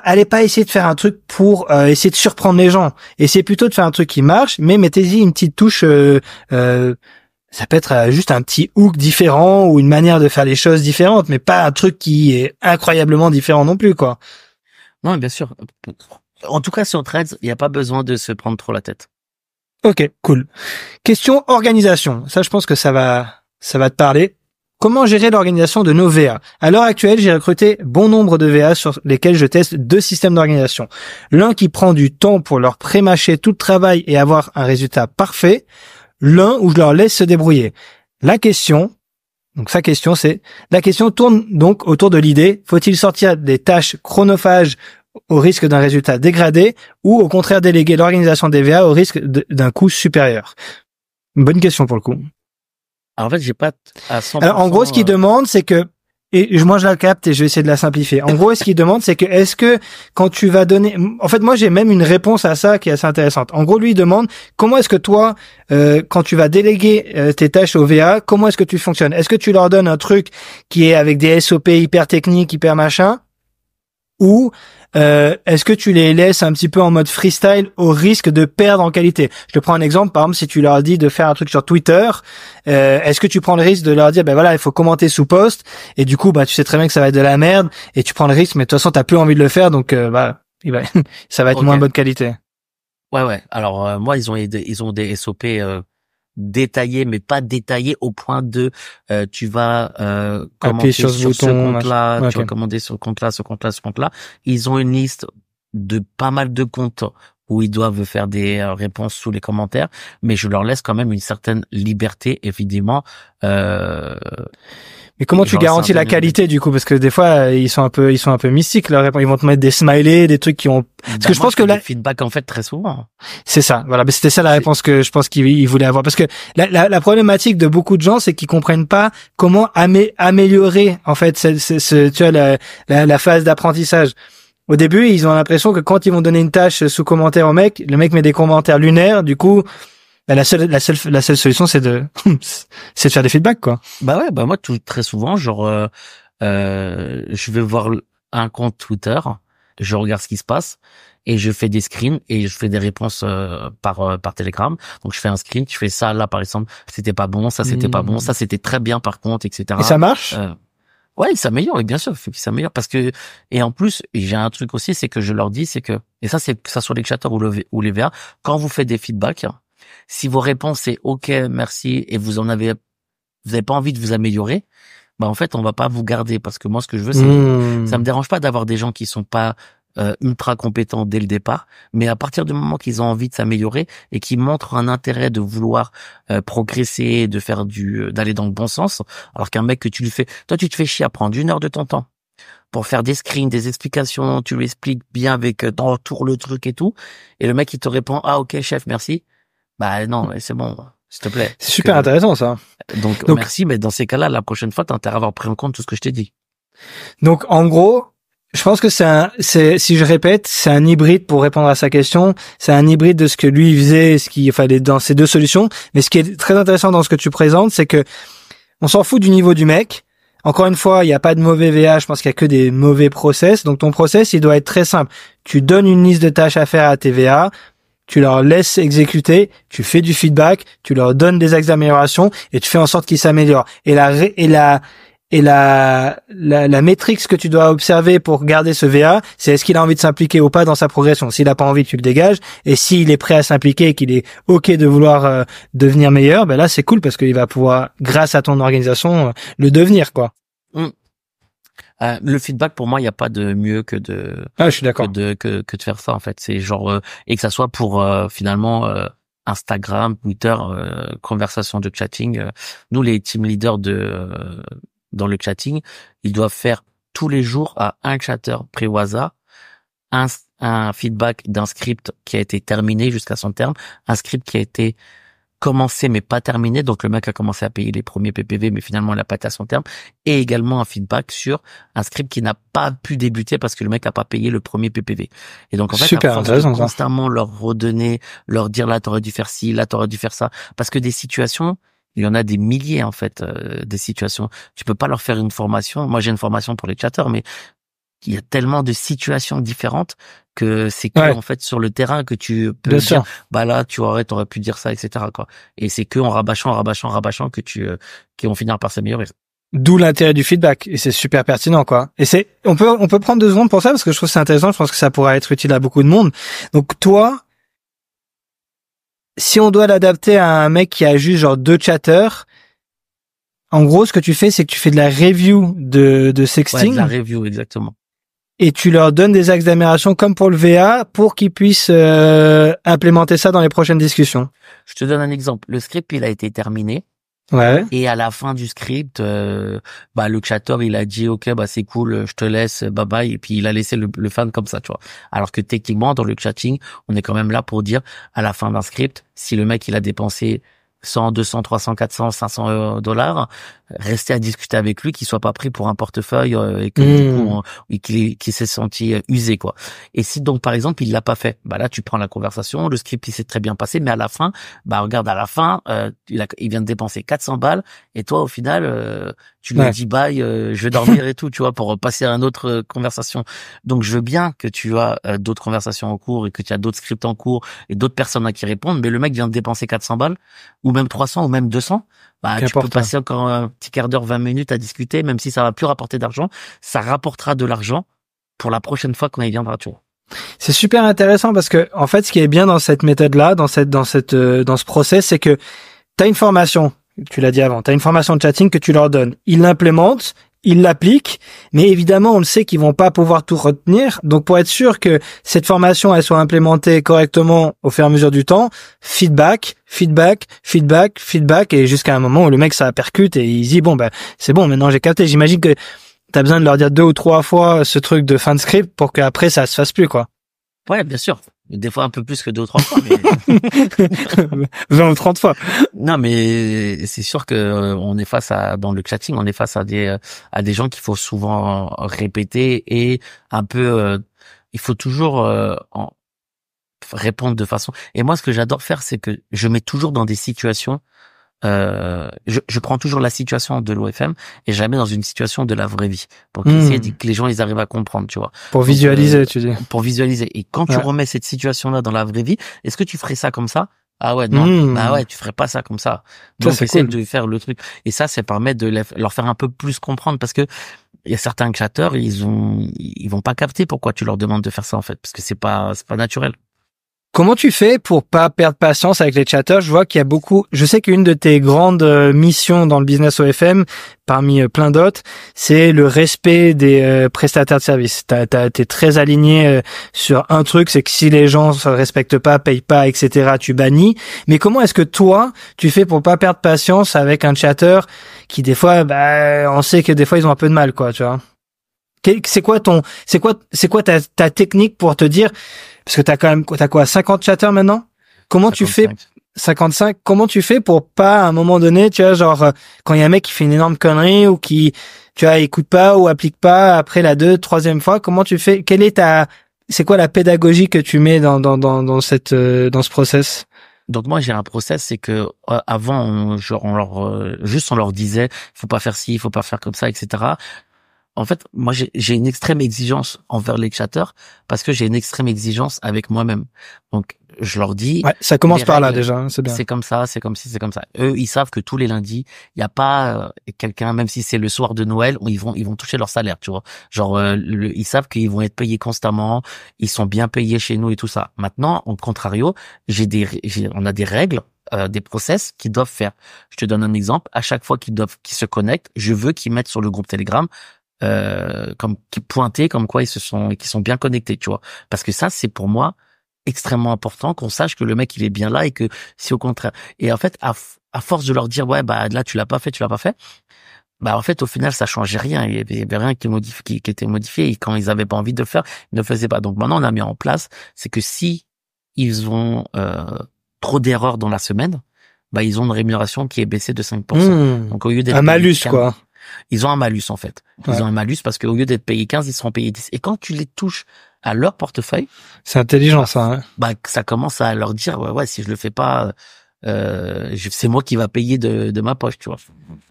Allez pas essayer de faire un truc pour essayer de surprendre les gens. Essayez plutôt de faire un truc qui marche, mais mettez-y une petite touche. Ça peut être juste un petit hook différent ou une manière de faire les choses différentes, mais pas un truc qui est incroyablement différent non plus, quoi. Non, bien sûr. En tout cas, sur Threads, il n'y a pas besoin de se prendre trop la tête. Ok, cool. Question organisation. Ça, je pense que ça va te parler. Comment gérer l'organisation de nos VA? À l'heure actuelle, j'ai recruté bon nombre de VA sur lesquels je teste 2 systèmes d'organisation. L'un qui prend du temps pour leur pré-mâcher tout le travail et avoir un résultat parfait. l'un ou je leur laisse se débrouiller. La question tourne donc autour de l'idée, faut-il sortir des tâches chronophages au risque d'un résultat dégradé ou au contraire déléguer l'organisation des VA au risque d'un coût supérieur? Une bonne question pour le coup. Alors, en fait, j'ai pas à 100%. Alors, en gros, ce qu'il demande, c'est que, et moi je la capte et je vais essayer de la simplifier. En gros, ce qu'il demande, c'est que est-ce que quand tu vas donner, en fait, moi j'ai même une réponse à ça qui est assez intéressante. En gros, lui il demande comment est-ce que toi, quand tu vas déléguer tes tâches au VA, comment est-ce que tu fonctionnes? Est-ce que tu leur donnes un truc qui est avec des SOP hyper techniques, hyper machin, ou est-ce que tu les laisses un petit peu en mode freestyle au risque de perdre en qualité? Je te prends un exemple, par exemple, si tu leur dis de faire un truc sur Twitter, est-ce que tu prends le risque de leur dire, ben voilà, il faut commenter sous post, et du coup, bah tu sais très bien que ça va être de la merde, et tu prends le risque, mais de toute façon, t'as plus envie de le faire, donc ça va être moins bonne qualité. Ouais. Alors moi, ils ont des SOP détaillé, mais pas détaillé au point de tu vas commenter sur ce compte-là, tu vas commander sur ce compte-là. Ils ont une liste de pas mal de comptes où ils doivent faire des réponses sous les commentaires, mais je leur laisse quand même une certaine liberté, évidemment. Mais comment tu garantis la qualité du coup? Parce que des fois ils sont un peu mystiques leurs réponses. Ils vont te mettre des smileys, des trucs qui ont. Parce que je pense que là, feedback en fait très souvent. C'est ça. Voilà. Mais c'était ça la réponse que je pense qu'ils voulaient avoir. Parce que la problématique de beaucoup de gens, c'est qu'ils comprennent pas comment améliorer en fait tu vois la phase d'apprentissage. Au début, ils ont l'impression que quand ils vont donner une tâche sous commentaire au mec, le mec met des commentaires lunaires. Du coup. La seule solution, c'est de faire des feedbacks, quoi. Bah moi, très souvent, genre, je vais voir un compte Twitter, je regarde ce qui se passe, et je fais des screens, et je fais des réponses, par Telegram. Donc, je fais un screen, je fais ça, là, par exemple, c'était pas bon, ça, c'était pas bon, ça, c'était très bien, par contre, etc. Et ça marche? Ouais, il s'améliore, et bien sûr, il s'améliore parce que, et en plus, j'ai un truc aussi, c'est que je leur dis, c'est que, et ça, c'est que ça soit les chatteurs ou les VA, quand vous faites des feedbacks, si vos réponses c'est OK, merci, et vous avez pas envie de vous améliorer, bah en fait on va pas vous garder, parce que moi ce que je veux c'est ça me dérange pas d'avoir des gens qui sont pas ultra compétents dès le départ, mais à partir du moment qu'ils ont envie de s'améliorer et qui montrent un intérêt de vouloir progresser, de faire d'aller dans le bon sens, alors qu'un mec que tu te fais chier à prendre 1 heure de ton temps pour faire des screens, des explications, tu lui expliques bien avec t'entoures le truc et tout, et le mec il te répond ah OK chef merci. Bah non, c'est bon, s'il te plaît. C'est super intéressant ça. Donc merci, mais dans ces cas-là, la prochaine fois, t'as intérêt à avoir pris en compte tout ce que je t'ai dit. Donc en gros, je pense que si je répète, c'est un hybride pour répondre à sa question. C'est un hybride de ce que lui faisait, dans ces deux solutions. Mais ce qui est très intéressant dans ce que tu présentes, c'est que on s'en fout du niveau du mec. Encore une fois, il n'y a pas de mauvais VA, je pense qu'il y a que des mauvais process. Donc ton process, il doit être très simple. Tu donnes une liste de tâches à faire à tes VA. Tu leur laisses exécuter, tu fais du feedback, tu leur donnes des axes d'amélioration et tu fais en sorte qu'ils s'améliorent. Et la métrique que tu dois observer pour garder ce VA, c'est est-ce qu'il a envie de s'impliquer ou pas dans sa progression. S'il a pas envie, tu le dégages. Et s'il est prêt à s'impliquer et qu'il est OK de vouloir devenir meilleur, ben là c'est cool parce qu'il va pouvoir, grâce à ton organisation, le devenir quoi. Le feedback pour moi, il n'y a pas de mieux que je suis d'accord. que de faire ça en fait. C'est genre et que ça soit pour finalement Instagram, Twitter, conversation de chatting. Nous les team leaders dans le chatting, ils doivent faire tous les jours à un chatter pré au hasard un feedback d'un script qui a été terminé jusqu'à son terme, un script qui a été commencé mais pas terminé, donc le mec a commencé à payer les premiers PPV mais finalement il a pas été à son terme, et également un feedback sur un script qui n'a pas pu débuter parce que le mec a pas payé le premier PPV. Et donc en fait, super à force de constamment leur redonner, leur dire là t'aurais dû faire ci, là t'aurais dû faire ça, parce que des situations, il y en a des milliers en fait, des situations. Tu peux pas leur faire une formation. Moi j'ai une formation pour les chatters, mais il y a tellement de situations différentes que c'est que en fait sur le terrain que tu peux dire bah là t'aurais pu dire ça, etc. quoi. Et c'est que en rabâchant que qui vont finir par s'améliorer. D'où l'intérêt du feedback, et c'est super pertinent quoi. Et on peut prendre 2 secondes pour ça parce que je trouve que c'est intéressant. Je pense que ça pourrait être utile à beaucoup de monde. Donc toi, si on doit l'adapter à un mec qui a juste genre 2 chatters, en gros ce que tu fais c'est que tu fais de la review de sexting. Ouais, de la review exactement. et tu leur donnes des axes d'amélioration comme pour le VA pour qu'ils puissent implémenter ça dans les prochaines discussions. Je te donne un exemple. Le script, il a été terminé. Ouais. Et à la fin du script, le chatter, il a dit, OK, c'est cool, je te laisse, bye bye. Et puis, il a laissé le fan comme ça, tu vois. Alors que techniquement, dans le chatting, on est quand même là pour dire, à la fin d'un script, si le mec, il a dépensé 100, 200, 300, 400, 500 $, rester à discuter avec lui, qu'il soit pas pris pour un portefeuille et que du coup qu'il s'est senti usé, quoi. Et si donc par exemple il l'a pas fait, là tu prends la conversation, le script il s'est très bien passé, mais à la fin, regarde, à la fin il vient de dépenser 400 balles et toi au final tu lui dis bye, je vais dormir et tout, tu vois, pour passer à une autre conversation. Donc je veux bien que tu as d'autres conversations en cours et que tu as d'autres scripts en cours et d'autres personnes à qui répondre, mais le mec vient de dépenser 400 balles ou même 300 ou même 200, tu peux passer encore un petit quart d'heure, 20 minutes à discuter, même si ça va plus rapporter d'argent, ça rapportera de l'argent pour la prochaine fois quand il viendra, tu vois. C'est super intéressant parce que, en fait, ce qui est bien dans cette méthode-là, dans ce process, c'est que t'as une formation, tu l'as dit avant, t'as une formation de chatting que tu leur donnes. Ils l'implémentent, ils l'appliquent, mais évidemment, on le sait qu'ils vont pas pouvoir tout retenir. Donc, pour être sûr que cette formation, elle soit implémentée correctement au fur et à mesure du temps, feedback, et jusqu'à un moment où le mec, ça percute et il dit, c'est bon, maintenant j'ai capté. J'imagine que t'as besoin de leur dire 2 ou 3 fois ce truc de fin de script pour qu'après, ça se fasse plus, quoi. Ouais, bien sûr. Des fois un peu plus que 2 ou 3 fois, mais 20 ou 30 fois. Non, mais c'est sûr que on est dans le chatting, on est face à des gens qu'il faut souvent répéter et un peu il faut toujours répondre de façon. Et moi ce que j'adore faire, c'est que je mets toujours dans des situations je prends toujours la situation de l'OFM et je la mets dans une situation de la vraie vie pour essayer que les gens ils arrivent à comprendre, tu vois. Pour visualiser, tu dis. Pour visualiser. Et quand tu remets cette situation-là dans la vraie vie, est-ce que tu ferais ça comme ça? Ah ouais, non. Bah ouais, tu ferais pas ça comme ça. Donc, essaie de faire le truc. Et ça permet de leur faire un peu plus comprendre parce que il y a certains chatteurs, ils vont pas capter pourquoi tu leur demandes de faire ça, en fait, parce que c'est pas naturel. Comment tu fais pour pas perdre patience avec les chatters? Je vois qu'il y a je sais qu'une de tes grandes missions dans le business OFM, parmi plein d'autres, c'est le respect des prestataires de services. T'es très aligné sur un truc, c'est que si les gens se respectent pas, payent pas, etc., tu bannis. Mais comment est-ce que toi, tu fais pour pas perdre patience avec un chatter qui des fois, on sait que des fois ils ont un peu de mal, quoi, tu vois? C'est quoi ta technique pour te dire, parce que t'as quoi, 50 chatters maintenant? Comment 55. Tu fais, 55, comment tu fais pour pas, à un moment donné, tu vois, genre, quand il y a un mec qui fait une énorme connerie ou qui, tu vois, écoute pas ou applique pas après la 2, 3e fois, comment tu fais, c'est quoi la pédagogie que tu mets dans ce process? Donc moi j'ai un process, c'est que avant on leur disait faut pas faire ci, faut pas faire comme ça, etc. En fait, moi, j'ai une extrême exigence envers les chatters parce que j'ai une extrême exigence avec moi-même. Donc, je leur dis... Ouais, ça commence par là, déjà, c'est bien. C'est comme ça, c'est comme ci, c'est comme ça. Eux, ils savent que tous les lundis, il n'y a pas quelqu'un, même si c'est le soir de Noël, où ils vont toucher leur salaire, tu vois. Genre, ils savent qu'ils vont être payés constamment, ils sont bien payés chez nous et tout ça. Maintenant, au contrario, on a des règles, des process qu'ils doivent faire. Je te donne un exemple. À chaque fois qu'ils se connectent, je veux qu'ils mettent sur le groupe Telegram comme qui pointaient comme quoi qu'ils sont bien connectés, tu vois, parce que ça c'est pour moi extrêmement important qu'on sache que le mec il est bien là et que si au contraire, et en fait à force de leur dire ouais là tu l'as pas fait, en fait au final ça changeait rien, il y avait rien qui était modifié et quand ils avaient pas envie de le faire ils ne le faisaient pas. Donc maintenant on a mis en place, c'est que si ils ont trop d'erreurs dans la semaine, ils ont une rémunération qui est baissée de 5%. Donc au lieu d'être un malus quoi. Ils ont un malus, en fait. Ils ont un malus parce qu'au lieu d'être payés 15, ils seront payés 10. Et quand tu les touches à leur portefeuille. C'est intelligent, ça, hein. Ça commence à leur dire, ouais, si je le fais pas, c'est moi qui va payer de ma poche, tu vois.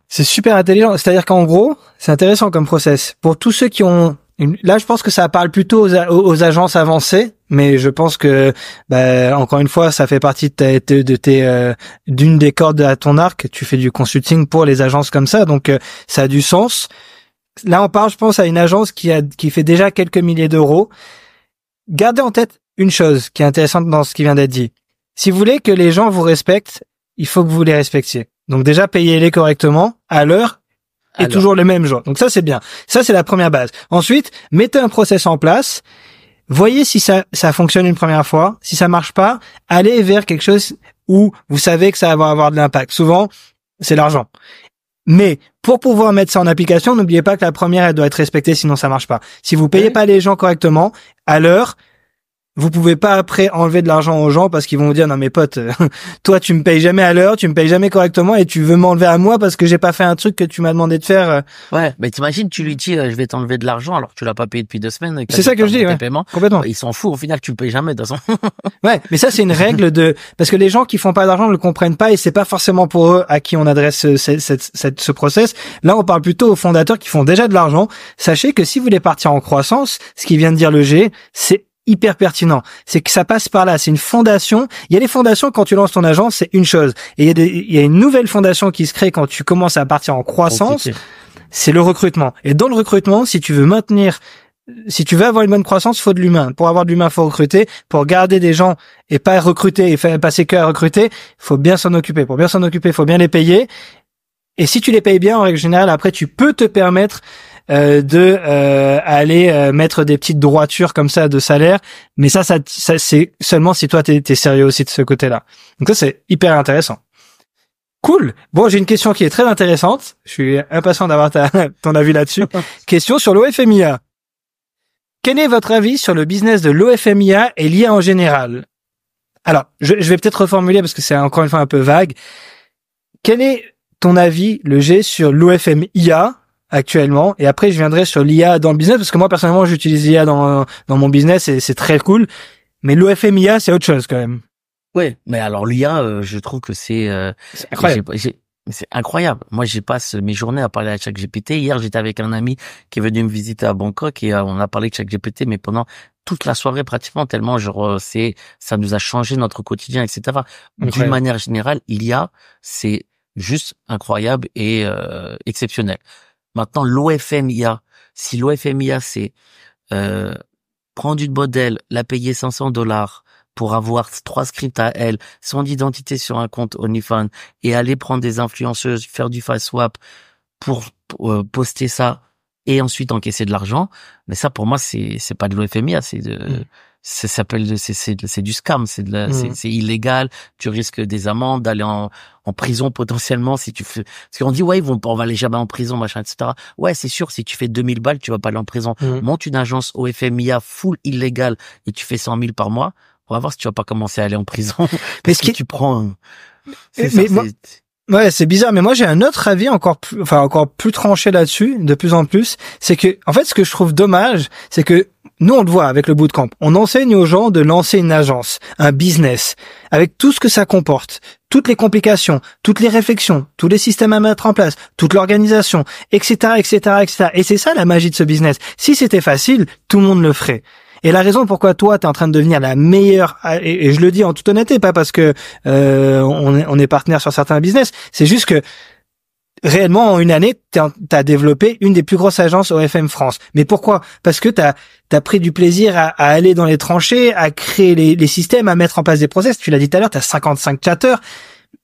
C'est super intelligent. C'est-à-dire qu'en gros, c'est intéressant comme process. Pour tous ceux qui ont, là, je pense que ça parle plutôt aux agences avancées, mais je pense que, encore une fois, ça fait partie d'une des cordes à ton arc. Tu fais du consulting pour les agences comme ça, donc ça a du sens. Là, on parle, je pense, à une agence qui fait déjà quelques milliers d'euros. Gardez en tête une chose qui est intéressante dans ce qui vient d'être dit. Si vous voulez que les gens vous respectent, il faut que vous les respectiez. Donc déjà, payez-les correctement, à l'heure est toujours le même jour. Donc ça, c'est bien. Ça, c'est la première base. Ensuite, mettez un process en place. Voyez si ça fonctionne une première fois. Si ça marche pas, allez vers quelque chose où vous savez que ça va avoir de l'impact. Souvent, c'est l'argent. Mais pour pouvoir mettre ça en application, n'oubliez pas que la première, elle doit être respectée, sinon ça marche pas. Si vous payez pas les gens correctement, à l'heure, vous pouvez pas après enlever de l'argent aux gens parce qu'ils vont vous dire non mais pote, toi tu me payes jamais à l'heure, tu me payes jamais correctement et tu veux m'enlever à moi parce que j'ai pas fait un truc que tu m'as demandé de faire. Ouais, mais t'imagines, tu lui dis je vais t'enlever de l'argent alors que tu l'as pas payé depuis 2 semaines. C'est ça que je dis, ouais. Complètement. Il s'en fout, au final tu le payes jamais de toute façon. Ouais, mais ça c'est une règle parce que les gens qui font pas d'argent ne le comprennent pas et c'est pas forcément pour eux à qui on adresse ce process. Là on parle plutôt aux fondateurs qui font déjà de l'argent. Sachez que si vous voulez partir en croissance, ce qui vient de dire le G, c'est hyper pertinent. C'est que ça passe par là. C'est une fondation. Il y a les fondations quand tu lances ton agence, c'est une chose. Et il y a une nouvelle fondation qui se crée quand tu commences à partir en croissance. C'est le recrutement. Et dans le recrutement, si tu veux avoir une bonne croissance, il faut de l'humain. Pour avoir de l'humain, il faut recruter. Pour garder des gens et pas recruter et faire passer que à recruter, il faut bien s'en occuper. Pour bien s'en occuper, il faut bien les payer. Et si tu les payes bien, en règle générale, après, tu peux te permettre aller mettre des petites droitures comme ça de salaire, mais ça c'est seulement si toi t'es sérieux aussi de ce côté-là. Donc ça c'est hyper intéressant. Cool. Bon, j'ai une question qui est très intéressante. Je suis impatient d'avoir ton avis là-dessus. Question sur l'OFMIA. Quel est votre avis sur le business de l'OFMIA et l'IA en général? Alors, je vais peut-être reformuler parce que c'est encore une fois un peu vague. Quel est ton avis, le G, sur l'OFMIA actuellement, et après je viendrai sur l'IA dans le business parce que moi personnellement j'utilise l'IA dans mon business et c'est très cool, mais l'OFMIA c'est autre chose quand même. Ouais, mais alors l'IA je trouve que c'est incroyable. C'est incroyable. Moi je passe mes journées à parler à ChatGPT. Hier j'étais avec un ami qui est venu me visiter à Bangkok et on a parlé de ChatGPT mais pendant toute la soirée pratiquement, tellement ça nous a changé notre quotidien, etc. D'une manière générale, l'IA c'est juste incroyable et exceptionnel. Maintenant, l'OFMIA, si l'OFMIA, c'est prendre une modèle, la payer $500 pour avoir 3 scripts à elle, son identité sur un compte OnlyFans et aller prendre des influenceuses, faire du fast swap pour poster ça et ensuite encaisser de l'argent, mais ça pour moi c'est pas de l'OFMIA, c'est du scam, c'est illégal, tu risques des amendes, d'aller en prison potentiellement si tu fais, parce qu'on dit ouais on va aller jamais en prison machin etc. Ouais c'est sûr, si tu fais 2000 balles tu vas pas aller en prison. Monte une agence OFMIA full illégale et tu fais 100 000 par mois, on va voir si tu vas pas commencer à aller en prison. Parce que tu prends ouais, c'est bizarre, mais moi j'ai un autre avis encore plus tranché là-dessus, de plus en plus. C'est que, en fait, ce que je trouve dommage, c'est que nous on le voit avec le bootcamp. On enseigne aux gens de lancer une agence, un business, avec tout ce que ça comporte, toutes les complications, toutes les réflexions, tous les systèmes à mettre en place, toute l'organisation, etc., etc., etc. Et c'est ça la magie de ce business. Si c'était facile, tout le monde le ferait. Et la raison pourquoi toi t'es en train de devenir la meilleure, et je le dis en toute honnêteté, pas parce que on est partenaire sur certains business, c'est juste que réellement en une année t'as développé une des plus grosses agences OFM France. Mais pourquoi? Parce que t'as pris du plaisir à aller dans les tranchées, à créer les systèmes, à mettre en place des process. Tu l'as dit tout à l'heure, t'as 55 chatteurs.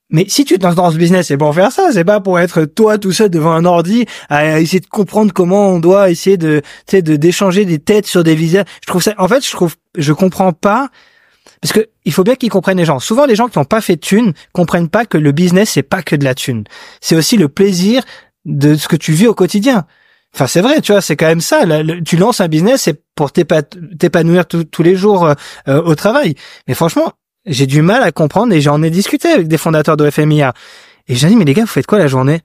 Mais si tu te lances dans ce business, c'est pour faire ça, c'est pas pour être toi tout seul devant un ordi à essayer de comprendre comment on doit essayer d'échanger des têtes sur des visages. Je comprends pas, parce que il faut bien qu'ils comprennent les gens. Souvent, les gens qui n'ont pas fait de thune comprennent pas que le business, c'est pas que de la thune. C'est aussi le plaisir de ce que tu vis au quotidien. Enfin, c'est vrai, tu vois, c'est quand même ça. Tu lances un business, c'est pour t'épanouir tous les jours au travail. Mais franchement, j'ai du mal à comprendre et j'en ai discuté avec des fondateurs de FMIA. Et j'ai dit, mais les gars, vous faites quoi la journée?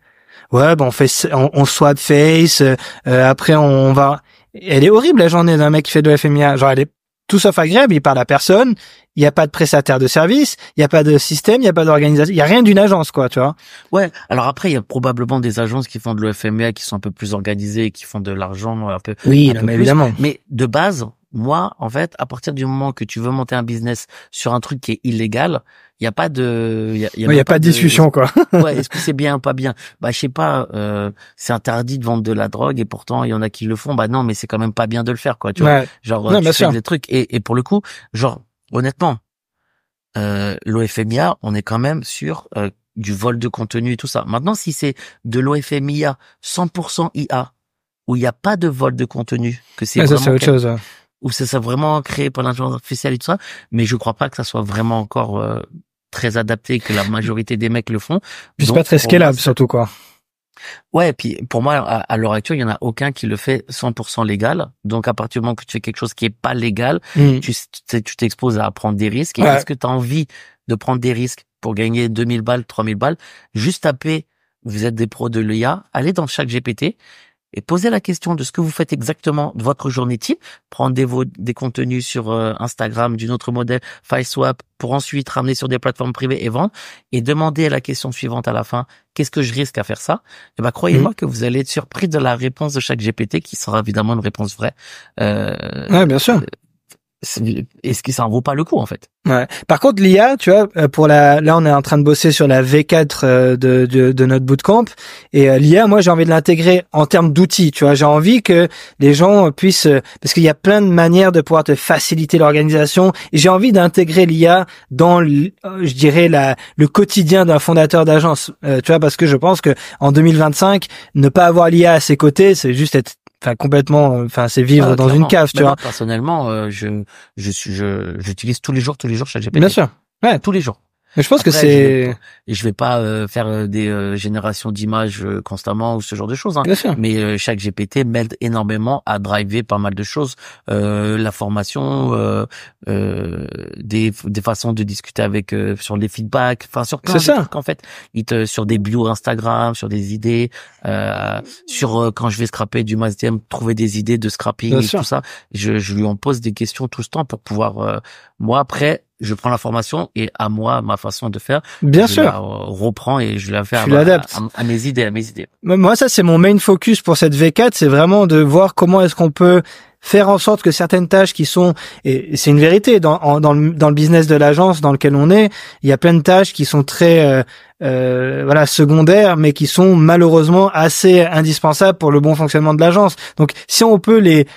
Ouais, ben on swap face, après on va... Elle est horrible la journée d'un mec qui fait de FMIA. Genre, elle est tout sauf agréable, il parle à personne, il n'y a pas de prestataire de service, il n'y a pas de système, il n'y a pas d'organisation, il n'y a rien d'une agence, quoi, tu vois. Ouais, alors après, il y a probablement des agences qui font de l'OFMIA, qui sont un peu plus organisées, qui font de l'argent un peu... Oui, mais évidemment. Mais de base... Moi, en fait, à partir du moment que tu veux monter un business sur un truc qui est illégal, il y a pas de, il y a pas de discussion, quoi. Ouais, est-ce que c'est bien ou pas bien? Bah, je sais pas, c'est interdit de vendre de la drogue et pourtant il y en a qui le font. Bah non, mais c'est quand même pas bien de le faire, quoi, tu vois. Genre, non, tu fais des trucs et pour le coup, genre, honnêtement, l'OFMIA, on est quand même sur du vol de contenu et tout ça. Maintenant, si c'est de l'OFMIA, 100% IA, où il n'y a pas de vol de contenu, que c'est ça, vraiment c'est autre chose. Ouais. où c'est vraiment créé par l'intelligence artificielle et tout ça, mais je crois pas que ça soit vraiment encore très adapté, que la majorité des mecs le font. Puis c'est Donc, pas très pour scalable, moi, surtout, quoi. ouais, puis pour moi, à l'heure actuelle, il y en a aucun qui le fait 100% légal. Donc, à partir du moment que tu fais quelque chose qui est pas légal, tu t'exposes à prendre des risques. Et est-ce que tu as envie de prendre des risques pour gagner 2000 balles, 3000 balles? Juste taper, vous êtes des pros de l'IA, allez dans chaque GPT et posez la question de ce que vous faites exactement de votre journée type. Prenez des contenus sur Instagram d'une autre modèle, FileSwap, pour ensuite ramener sur des plateformes privées et vendre. Et demandez la question suivante à la fin. Qu'est-ce que je risque à faire ça? Et croyez-moi que vous allez être surpris de la réponse de chaque GPT, qui sera évidemment une réponse vraie. Ouais, bien sûr. Est-ce que ça en vaut pas le coup, en fait? Ouais. Par contre, l'IA, tu vois, là, on est en train de bosser sur la V4 de notre bootcamp. Et l'IA, moi, j'ai envie de l'intégrer en termes d'outils. Tu vois, j'ai envie que les gens puissent, parce qu'il y a plein de manières de pouvoir te faciliter l'organisation. Et j'ai envie d'intégrer l'IA dans, je dirais, le quotidien d'un fondateur d'agence. Tu vois, parce que je pense que en 2025, ne pas avoir l'IA à ses côtés, c'est juste être complètement, c'est vivre dans une cave, tu vois. Personnellement, j'utilise tous les jours ChatGPT. Bien sûr. Ouais. Tous les jours. Mais je pense que c'est... Je vais pas faire des générations d'images constamment ou ce genre de choses. Hein. Bien sûr. Mais chaque GPT m'aide énormément à driver pas mal de choses. La formation, des façons de discuter avec sur les feedbacks, enfin sur plein de trucs en fait. Sur des bios Instagram, sur des idées, sur quand je vais scraper du MassDM, trouver des idées de scrapping et tout ça. Je lui en pose des questions tout ce temps pour pouvoir moi après je prends l'information et à moi, ma façon de faire, bien je sûr, la reprends et je la fais à mes idées, Moi, ça, c'est mon main focus pour cette V4, c'est vraiment de voir comment est-ce qu'on peut faire en sorte que certaines tâches qui sont, et c'est une vérité, dans le business de l'agence dans lequel on est, il y a plein de tâches qui sont très, secondaires, mais qui sont malheureusement assez indispensables pour le bon fonctionnement de l'agence. Donc, si on peut les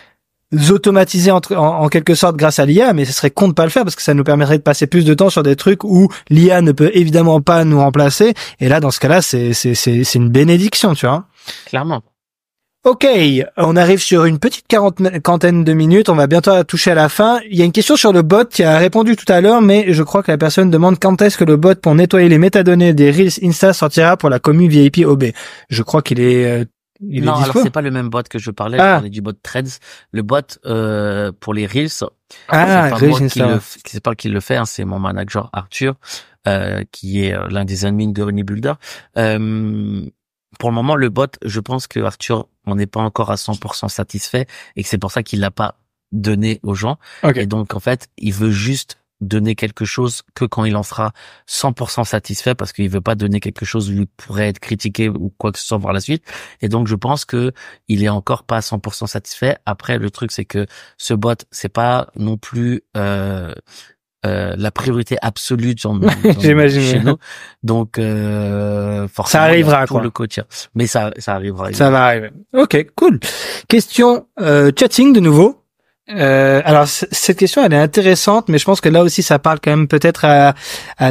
automatiser en quelque sorte grâce à l'IA, mais ce serait con de pas le faire parce que ça nous permettrait de passer plus de temps sur des trucs où l'IA ne peut évidemment pas nous remplacer. Et là, dans ce cas-là, c'est une bénédiction, tu vois. Clairement. Ok, on arrive sur une petite quarantaine de minutes, on va bientôt toucher à la fin. Il y a une question sur le bot qui a répondu tout à l'heure, mais je crois que la personne demande quand est-ce que le bot pour nettoyer les métadonnées des Reels Insta sortira pour la commu VIP OB. Je crois qu'il est... non, alors c'est pas le même bot que je parlais du bot Threads. Le bot pour les Reels, c'est pas moi qui le fait, hein, c'est mon manager Arthur, qui est l'un des admins de Honeybuilder. Pour le moment, le bot, je pense que Arthur, on n'est pas encore à 100% satisfait et que c'est pour ça qu'il l'a pas donné aux gens. Okay. Et donc, en fait, il veut juste donner quelque chose que quand il en sera 100% satisfait, parce qu'il veut pas donner quelque chose où il pourrait être critiqué ou quoi que ce soit par la suite. Et donc, je pense que il est encore pas à 100% satisfait. Après, le truc, c'est que ce bot, c'est pas non plus, la priorité absolue chez nous. Donc, forcément, ça arrivera, pour le coach. Mais ça arrivera. Ça va arriver. Ok, cool. Question, chatting de nouveau. Alors cette question elle est intéressante, mais je pense que là aussi ça parle quand même peut-être à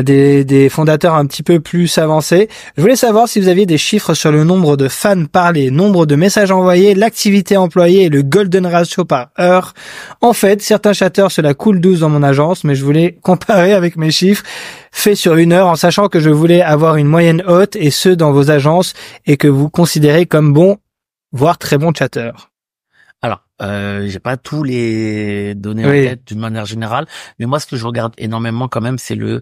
des fondateurs un petit peu plus avancés. Je voulais savoir si vous aviez des chiffres sur le nombre de fans parlés, nombre de messages envoyés, l'activité employée et le golden ratio par heure. En fait, certains chatteurs cela coule douce dans mon agence, mais je voulais comparer avec mes chiffres faits sur une heure en sachant que je voulais avoir une moyenne haute et ce dans vos agences et que vous considérez comme bon, voire très bon chatteurs. Alors, j'ai pas tous les données en tête d'une manière générale, mais moi ce que je regarde énormément quand même, c'est le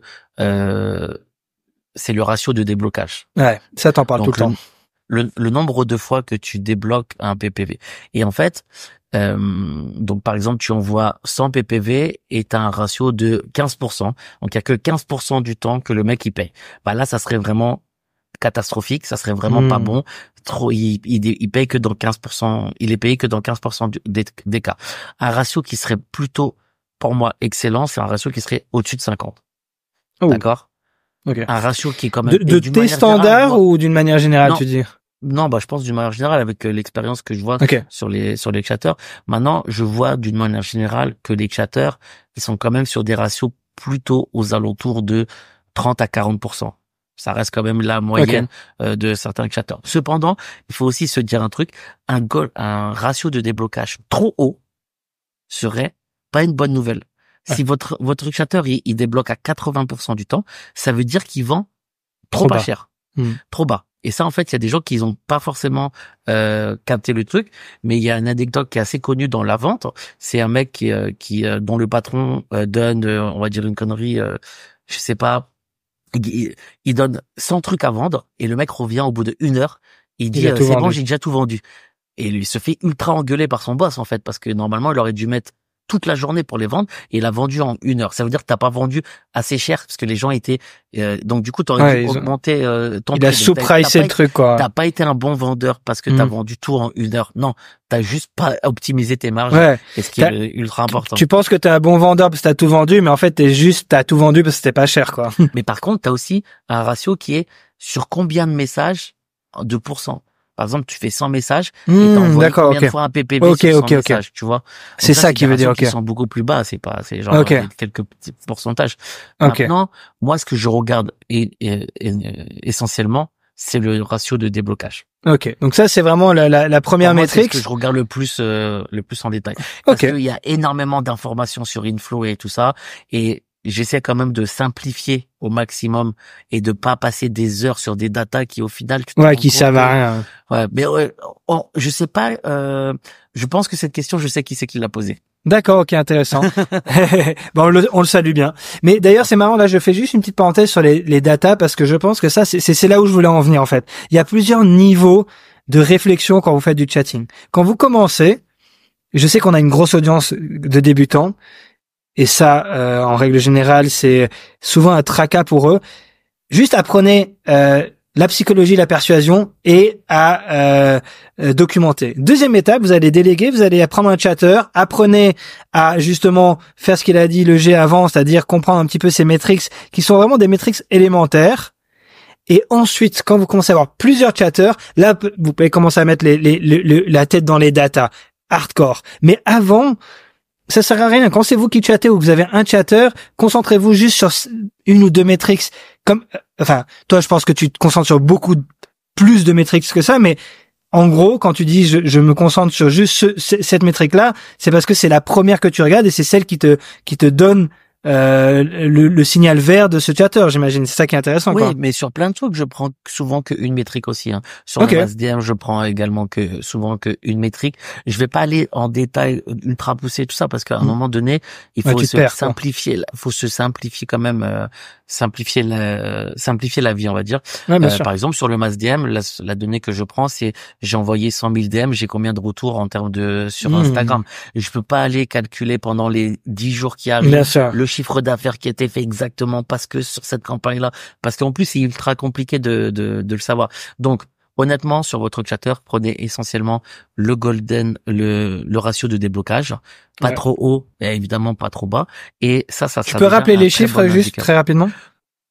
ratio de déblocage. Ouais, ça t'en parle tout le temps. Le nombre de fois que tu débloques un PPV. Et en fait, donc par exemple, tu envoies 100 PPV et t'as un ratio de 15%. Donc il y a que 15% du temps que le mec il paye. Bah là, ça serait vraiment catastrophique, ça serait vraiment pas bon. Il paye que dans 15%, il est payé que dans 15% des cas. Un ratio qui serait plutôt, pour moi, excellent, c'est un ratio qui serait au-dessus de 50. Oh. D'accord? Okay. Un ratio qui est quand même... De tes standards ou d'une manière générale, tu dis? Non, je pense d'une manière générale avec l'expérience que je vois sur les chatteurs. Maintenant, je vois d'une manière générale que les chatteurs, ils sont quand même sur des ratios plutôt aux alentours de 30 à 40%. Ça reste quand même la moyenne de certains créateurs. Cependant, il faut aussi se dire un truc, un ratio de déblocage trop haut serait pas une bonne nouvelle. Ouais. Si votre créateur il débloque à 80% du temps, ça veut dire qu'il vend trop pas cher. Trop bas. Et ça, en fait, il y a des gens qui n'ont pas forcément capté le truc, mais il y a une anecdote qui est assez connue dans la vente. C'est un mec qui dont le patron donne, on va dire une connerie, je sais pas, il donne 100 trucs à vendre et le mec revient au bout de 1 heure. Il dit c'est bon, j'ai déjà tout vendu. Et lui il se fait ultra engueuler par son boss en fait, parce que normalement il aurait dû mettre toute la journée pour les vendre et il a vendu en 1 heure. Ça veut dire que t'as pas vendu assez cher parce que les gens étaient donc du coup t'aurais dû augmenter ton prix. Il a sous-pricé le truc quoi. T'as pas été un bon vendeur parce que t'as vendu tout en 1 heure. Non, t'as juste pas optimisé tes marges. Et ce qui est ultra important. Tu penses que t'es un bon vendeur parce que t'as tout vendu, mais en fait t'as tout vendu parce que c'était pas cher quoi. Mais par contre t'as aussi un ratio qui est sur combien de messages de pourcents. Par exemple, tu fais 100 messages et t'envoies combien de fois un PPV sur 100 messages, tu vois. Donc c'est ça qui veut dire, qui sont beaucoup plus bas, c'est genre quelques petits pourcentages. Maintenant, moi, ce que je regarde essentiellement, c'est le ratio de déblocage. Ok. Donc ça, c'est vraiment la première métrique. C'est ce que je regarde le plus en détail. Parce qu'il y a énormément d'informations sur Inflow et tout ça. Et j'essaie quand même de simplifier au maximum et de pas passer des heures sur des datas qui au final qui servent à rien. Ouais, mais je sais pas, je pense que cette question, je sais qui c'est qui l'a posée. D'accord, ok, intéressant. Bon, on le salue bien. Mais d'ailleurs, c'est marrant, là, je fais juste une petite parenthèse sur les datas parce que je pense que ça, c'est là où je voulais en venir, en fait. Il y a plusieurs niveaux de réflexion quand vous faites du chatting. Quand vous commencez, je sais qu'on a une grosse audience de débutants et ça, en règle générale, c'est souvent un tracas pour eux. Juste apprenez la psychologie, la persuasion et à documenter. Deuxième étape, vous allez déléguer, vous allez apprendre un chatter, apprenez à justement faire ce qu'il a dit le G avant, c'est-à-dire comprendre un petit peu ces métriques qui sont vraiment des métriques élémentaires. Et ensuite, quand vous commencez à avoir plusieurs chatters, là, vous pouvez commencer à mettre la tête dans les datas hardcore. Mais avant, ça sert à rien. Quand c'est vous qui chattez ou que vous avez un chatter, concentrez-vous juste sur une ou deux métriques. Toi, je pense que tu te concentres sur beaucoup plus de métriques que ça, mais en gros, quand tu dis je me concentre sur juste cette métrique-là, c'est parce que c'est la première que tu regardes et c'est celle qui te donne le signal vert de ce chatter, j'imagine. C'est ça qui est intéressant, quoi. Oui, mais sur plein de trucs, je prends souvent qu'une métrique aussi, hein. Sur le SDM, je prends également souvent qu'une métrique. Je vais pas aller en détail ultra poussé tout ça parce qu'à un moment donné, il faut simplifier. Il faut se simplifier quand même, simplifier la vie, on va dire. Ouais, par exemple, sur le MassDM, la donnée que je prends, c'est j'ai envoyé 100 000 DM, j'ai combien de retours en termes sur Instagram. Et je peux pas aller calculer pendant les 10 jours qui arrivent le chiffre d'affaires qui a été fait exactement parce que sur cette campagne-là, parce qu'en plus c'est ultra compliqué de le savoir. Donc honnêtement, sur votre chatter, prenez essentiellement le le ratio de déblocage, pas trop haut et évidemment pas trop bas. Et ça. Tu peux rappeler les chiffres juste très rapidement?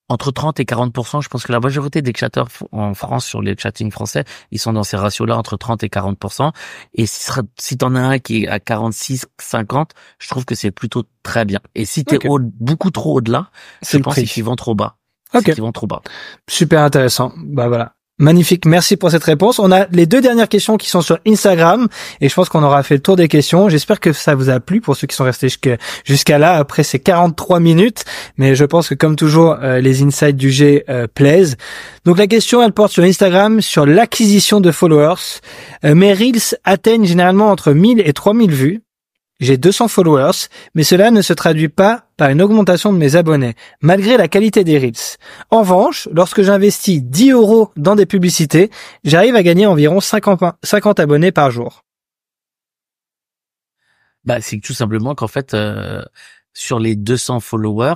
Entre 30 et 40%, je pense que la majorité des chatters en France sur les chattings français, ils sont dans ces ratios-là entre 30 et 40%. Et si t'en as un qui est à 46, 50, je trouve que c'est plutôt très bien. Et si t'es beaucoup trop au-delà, je pense qu'ils vont trop bas. Ils vont trop bas. Super intéressant. Bah voilà. Magnifique, merci pour cette réponse. On a les 2 dernières questions qui sont sur Instagram et je pense qu'on aura fait le tour des questions. J'espère que ça vous a plu pour ceux qui sont restés jusqu'à là après ces 43 minutes. Mais je pense que comme toujours, les insights du G plaisent. Donc la question, elle porte sur Instagram, sur l'acquisition de followers. Mes Reels atteignent généralement entre 1000 et 3000 vues. J'ai 200 followers, mais cela ne se traduit pas par une augmentation de mes abonnés, malgré la qualité des Reels. En revanche, lorsque j'investis 10 € dans des publicités, j'arrive à gagner environ 50 abonnés par jour. C'est tout simplement qu'en fait, sur les 200 followers,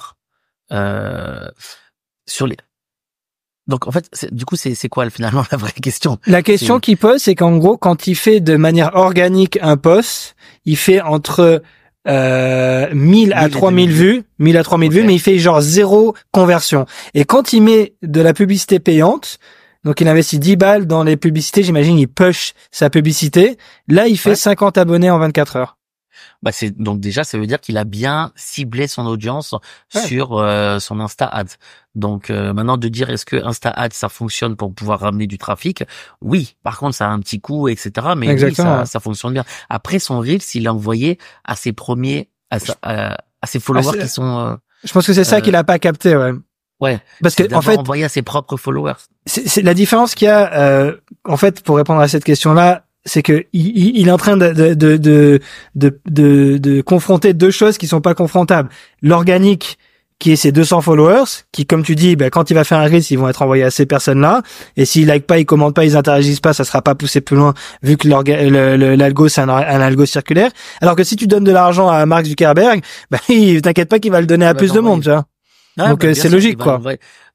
donc en fait, c'est quoi finalement la vraie question? La question qu'il pose, c'est qu'en gros, quand il fait de manière organique un post, il fait entre 1000 à 3000 vues, mais il fait genre 0 conversion. Et quand il met de la publicité payante, donc il investit 10 balles dans les publicités, j'imagine il push sa publicité, là il fait 50 abonnés en 24 heures. Bah c'est donc déjà ça veut dire qu'il a bien ciblé son audience sur son Insta Ads. Donc maintenant de dire est-ce que Insta Ads ça fonctionne pour pouvoir ramener du trafic? Oui. Par contre ça a un petit coût etc. Mais oui, ça fonctionne bien. Après son Reels il a envoyé à ses premiers à ses followers qui sont. Je pense que c'est ça qu'il a pas capté ouais. Ouais. Parce que en fait envoyé à ses propres followers. C'est la différence qu'il y a en fait pour répondre à cette question-là. C'est que il est en train de confronter deux choses qui sont pas confrontables. L'organique, qui est ses 200 followers, qui, comme tu dis, quand il va faire un Reels, ils vont être envoyés à ces personnes-là. Et s'ils like pas, ils commentent pas, ils interagissent pas, ça sera pas poussé plus loin, vu que l'algo, c'est un algo circulaire. Alors que si tu donnes de l'argent à Mark Zuckerberg, t'inquiète pas qu'il va le donner à plus de monde, tu vois. Ouais, donc c'est logique, quoi.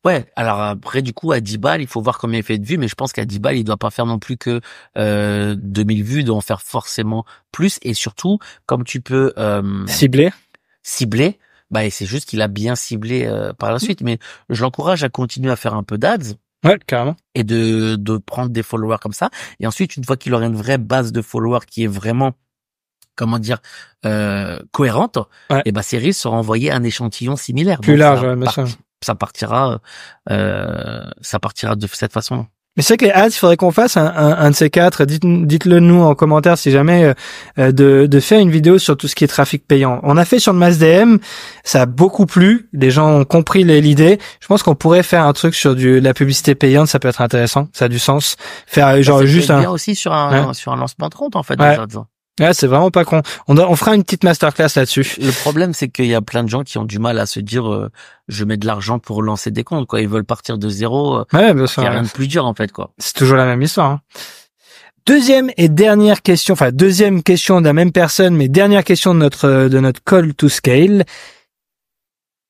Ouais, alors après du coup à 10 balles, il faut voir combien il fait de vues, mais je pense qu'à 10 balles, il doit pas faire non plus que 2000 vues, il doit en faire forcément plus, et surtout comme tu peux cibler, et c'est juste qu'il a bien ciblé par la suite, mais je l'encourage à continuer à faire un peu d'ads. Ouais, carrément. Et de prendre des followers comme ça, et ensuite une fois qu'il aura une vraie base de followers qui est vraiment cohérente, et ces Reels seront envoyés à un échantillon similaire. Plus large, ça partira de cette façon. Mais c'est vrai que les ads, il faudrait qu'on fasse un de ces quatre. Dites-le nous en commentaire si jamais de faire une vidéo sur tout ce qui est trafic payant. On a fait sur le MassDM, ça a beaucoup plu. Les gens ont compris l'idée. Je pense qu'on pourrait faire un truc sur la publicité payante. Ça peut être intéressant. Ça a du sens. Faire genre juste bien aussi sur un lancement de compte en fait. Ouais. Ouais, c'est vraiment pas con. On fera une petite masterclass là-dessus. Le problème, c'est qu'il y a plein de gens qui ont du mal à se dire je mets de l'argent pour lancer des comptes, quoi. Ils veulent partir de zéro. Ouais, bien sûr. Il y a rien de plus dur, en fait, quoi. C'est toujours la même histoire. Hein. Deuxième et dernière question, enfin deuxième question de la même personne, mais dernière question de notre call to scale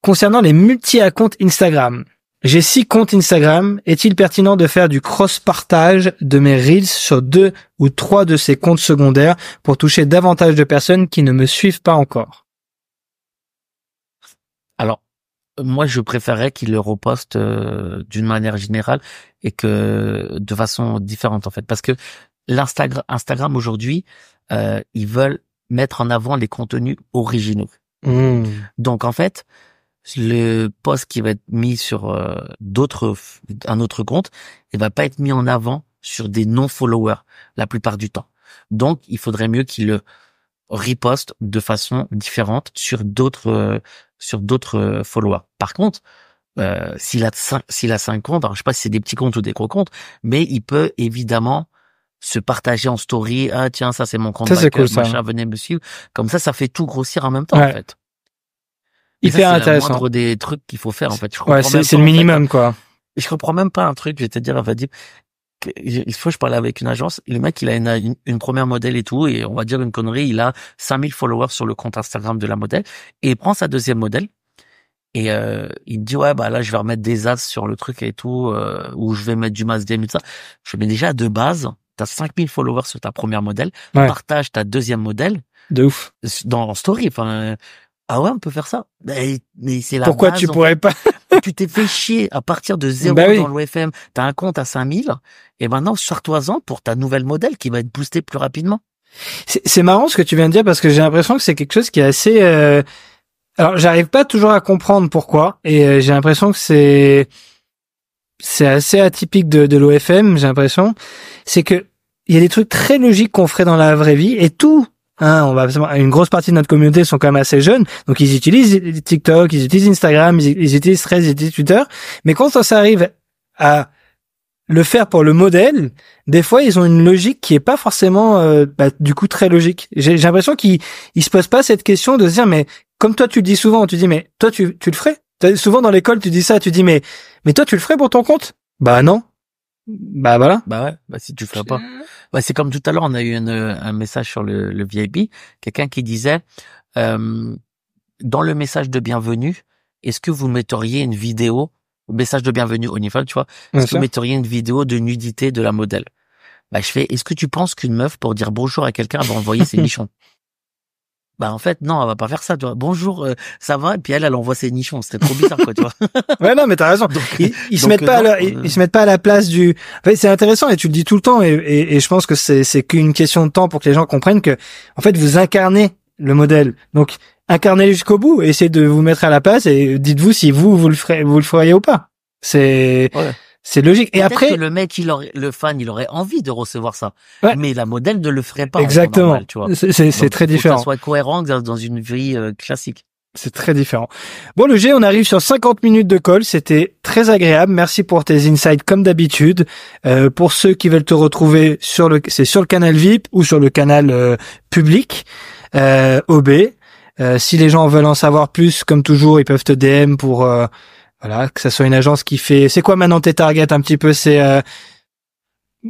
concernant les multi-accounts Instagram. J'ai 6 comptes Instagram. Est-il pertinent de faire du cross-partage de mes Reels sur 2 ou 3 de ces comptes secondaires pour toucher davantage de personnes qui ne me suivent pas encore? Alors, moi, je préférerais qu'ils le repostent d'une manière générale et que de façon différente, en fait. Parce que Instagram aujourd'hui, ils veulent mettre en avant les contenus originaux. Donc, en fait, le post qui va être mis sur un autre compte, il va pas être mis en avant sur des non-followers la plupart du temps. Donc, il faudrait mieux qu'il le riposte de façon différente sur d'autres followers. Par contre, s'il a 5 comptes, alors je sais pas si c'est des petits comptes ou des gros comptes, mais il peut évidemment se partager en story. Ah tiens, ça c'est mon compte. Ça c'est cool, ça. Machin, venez me suivre. Comme ça fait tout grossir en même temps, en fait. Hyper intéressant. C'est le moindre des trucs qu'il faut faire, en fait. C'est le minimum, quoi. Je comprends même pas un truc, je vais te dire, on va dire, il faut que je parle avec une agence, le mec, il a une première modèle et tout, et on va dire une connerie, il a 5000 followers sur le compte Instagram de la modèle, et il prend sa deuxième modèle, et il me dit, ouais, là, je vais remettre des ads sur le truc et tout, ou je vais mettre du MassDM et tout ça. Je mets déjà de base, t'as 5000 followers sur ta première modèle, partage ta deuxième modèle. De ouf. Dans Story, enfin, ah ouais, on peut faire ça. Mais c'est la Pourquoi base, tu pourrais pas? Tu t'es fait chier à partir de 0 dans l'OFM. T'as un compte à 5000. Et maintenant, sors-toi-en pour ta nouvelle modèle qui va être boostée plus rapidement. C'est marrant ce que tu viens de dire parce que j'ai l'impression que c'est quelque chose qui est assez, alors, j'arrive pas toujours à comprendre pourquoi. Et j'ai l'impression que c'est assez atypique de l'OFM, j'ai l'impression. C'est que il y a des trucs très logiques qu'on ferait dans la vraie vie et tout. Une grosse partie de notre communauté sont quand même assez jeunes, donc ils utilisent TikTok, ils utilisent Instagram, ils utilisent Threads, ils utilisent Twitter, mais quand ça arrive à le faire pour le modèle, des fois ils ont une logique qui est pas forcément du coup très logique. J'ai l'impression qu'ils se posent pas cette question de se dire mais comme toi tu le dis souvent, tu dis mais toi tu le ferais. Souvent dans l'école tu dis ça, tu dis mais toi tu le ferais pour ton compte? Bah non. Bah voilà. Bah ouais, si tu le ferais pas. C'est comme tout à l'heure, on a eu un message sur le VIP, quelqu'un qui disait dans le message de bienvenue, est-ce que vous metteriez une vidéo, message de bienvenue au Unify, tu vois, est-ce que vous metteriez une vidéo de nudité de la modèle? Je fais, est-ce que tu penses qu'une meuf pour dire bonjour à quelqu'un va envoyer ses nichons? En fait, non, elle va pas faire ça, tu vois. Bonjour, ça va? Et puis elle envoie ses nichons. C'était trop bizarre, quoi, tu vois. Ouais, non, mais t'as raison. Ils se mettent pas ils se mettent pas à la place du, en fait, c'est intéressant et tu le dis tout le temps et je pense que c'est qu'une question de temps pour que les gens comprennent que, en fait, vous incarnez le modèle. Donc, incarnez jusqu'au bout, essayez de vous mettre à la place et dites-vous si vous le feriez ou pas. C'est logique. Et peut-être après, que le mec, le fan, il aurait envie de recevoir ça. Ouais. Mais la modèle ne le ferait pas. Exactement. Normal, tu vois. C'est très différent. Faut que ça soit cohérent dans une vie classique. C'est très différent. Bon, le G, on arrive sur 50 minutes de call. C'était très agréable. Merci pour tes insights comme d'habitude. Pour ceux qui veulent te retrouver c'est sur le canal VIP ou sur le canal public OB. Si les gens veulent en savoir plus, comme toujours, ils peuvent te DM pour voilà, que ça soit une agence qui fait. C'est quoi maintenant tes targets un petit peu? C'est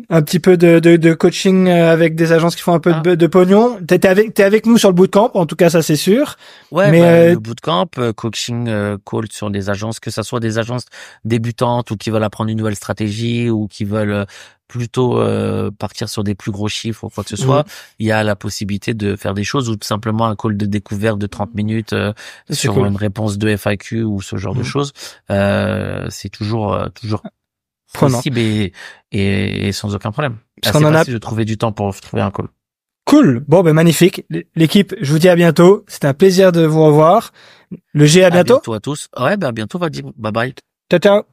un petit peu de coaching avec des agences qui font un peu de pognon. T'es avec nous sur le bootcamp, en tout cas ça c'est sûr. Ouais, mais le bootcamp, coaching, call sur des agences, que ça soit des agences débutantes ou qui veulent apprendre une nouvelle stratégie ou qui veulent plutôt partir sur des plus gros chiffres ou quoi que ce soit. Il y a la possibilité de faire des choses ou tout simplement un call de découverte de 30 minutes sur une réponse de FAQ ou ce genre de choses. C'est toujours possible et sans aucun problème. C'est facile de trouver du temps pour trouver un call. Cool. Bon, ben magnifique. L'équipe, je vous dis à bientôt. C'était un plaisir de vous revoir. Le G, à bientôt. À bientôt à tous. Ouais, à bientôt, Vadim. Bye bye. Ciao, ciao.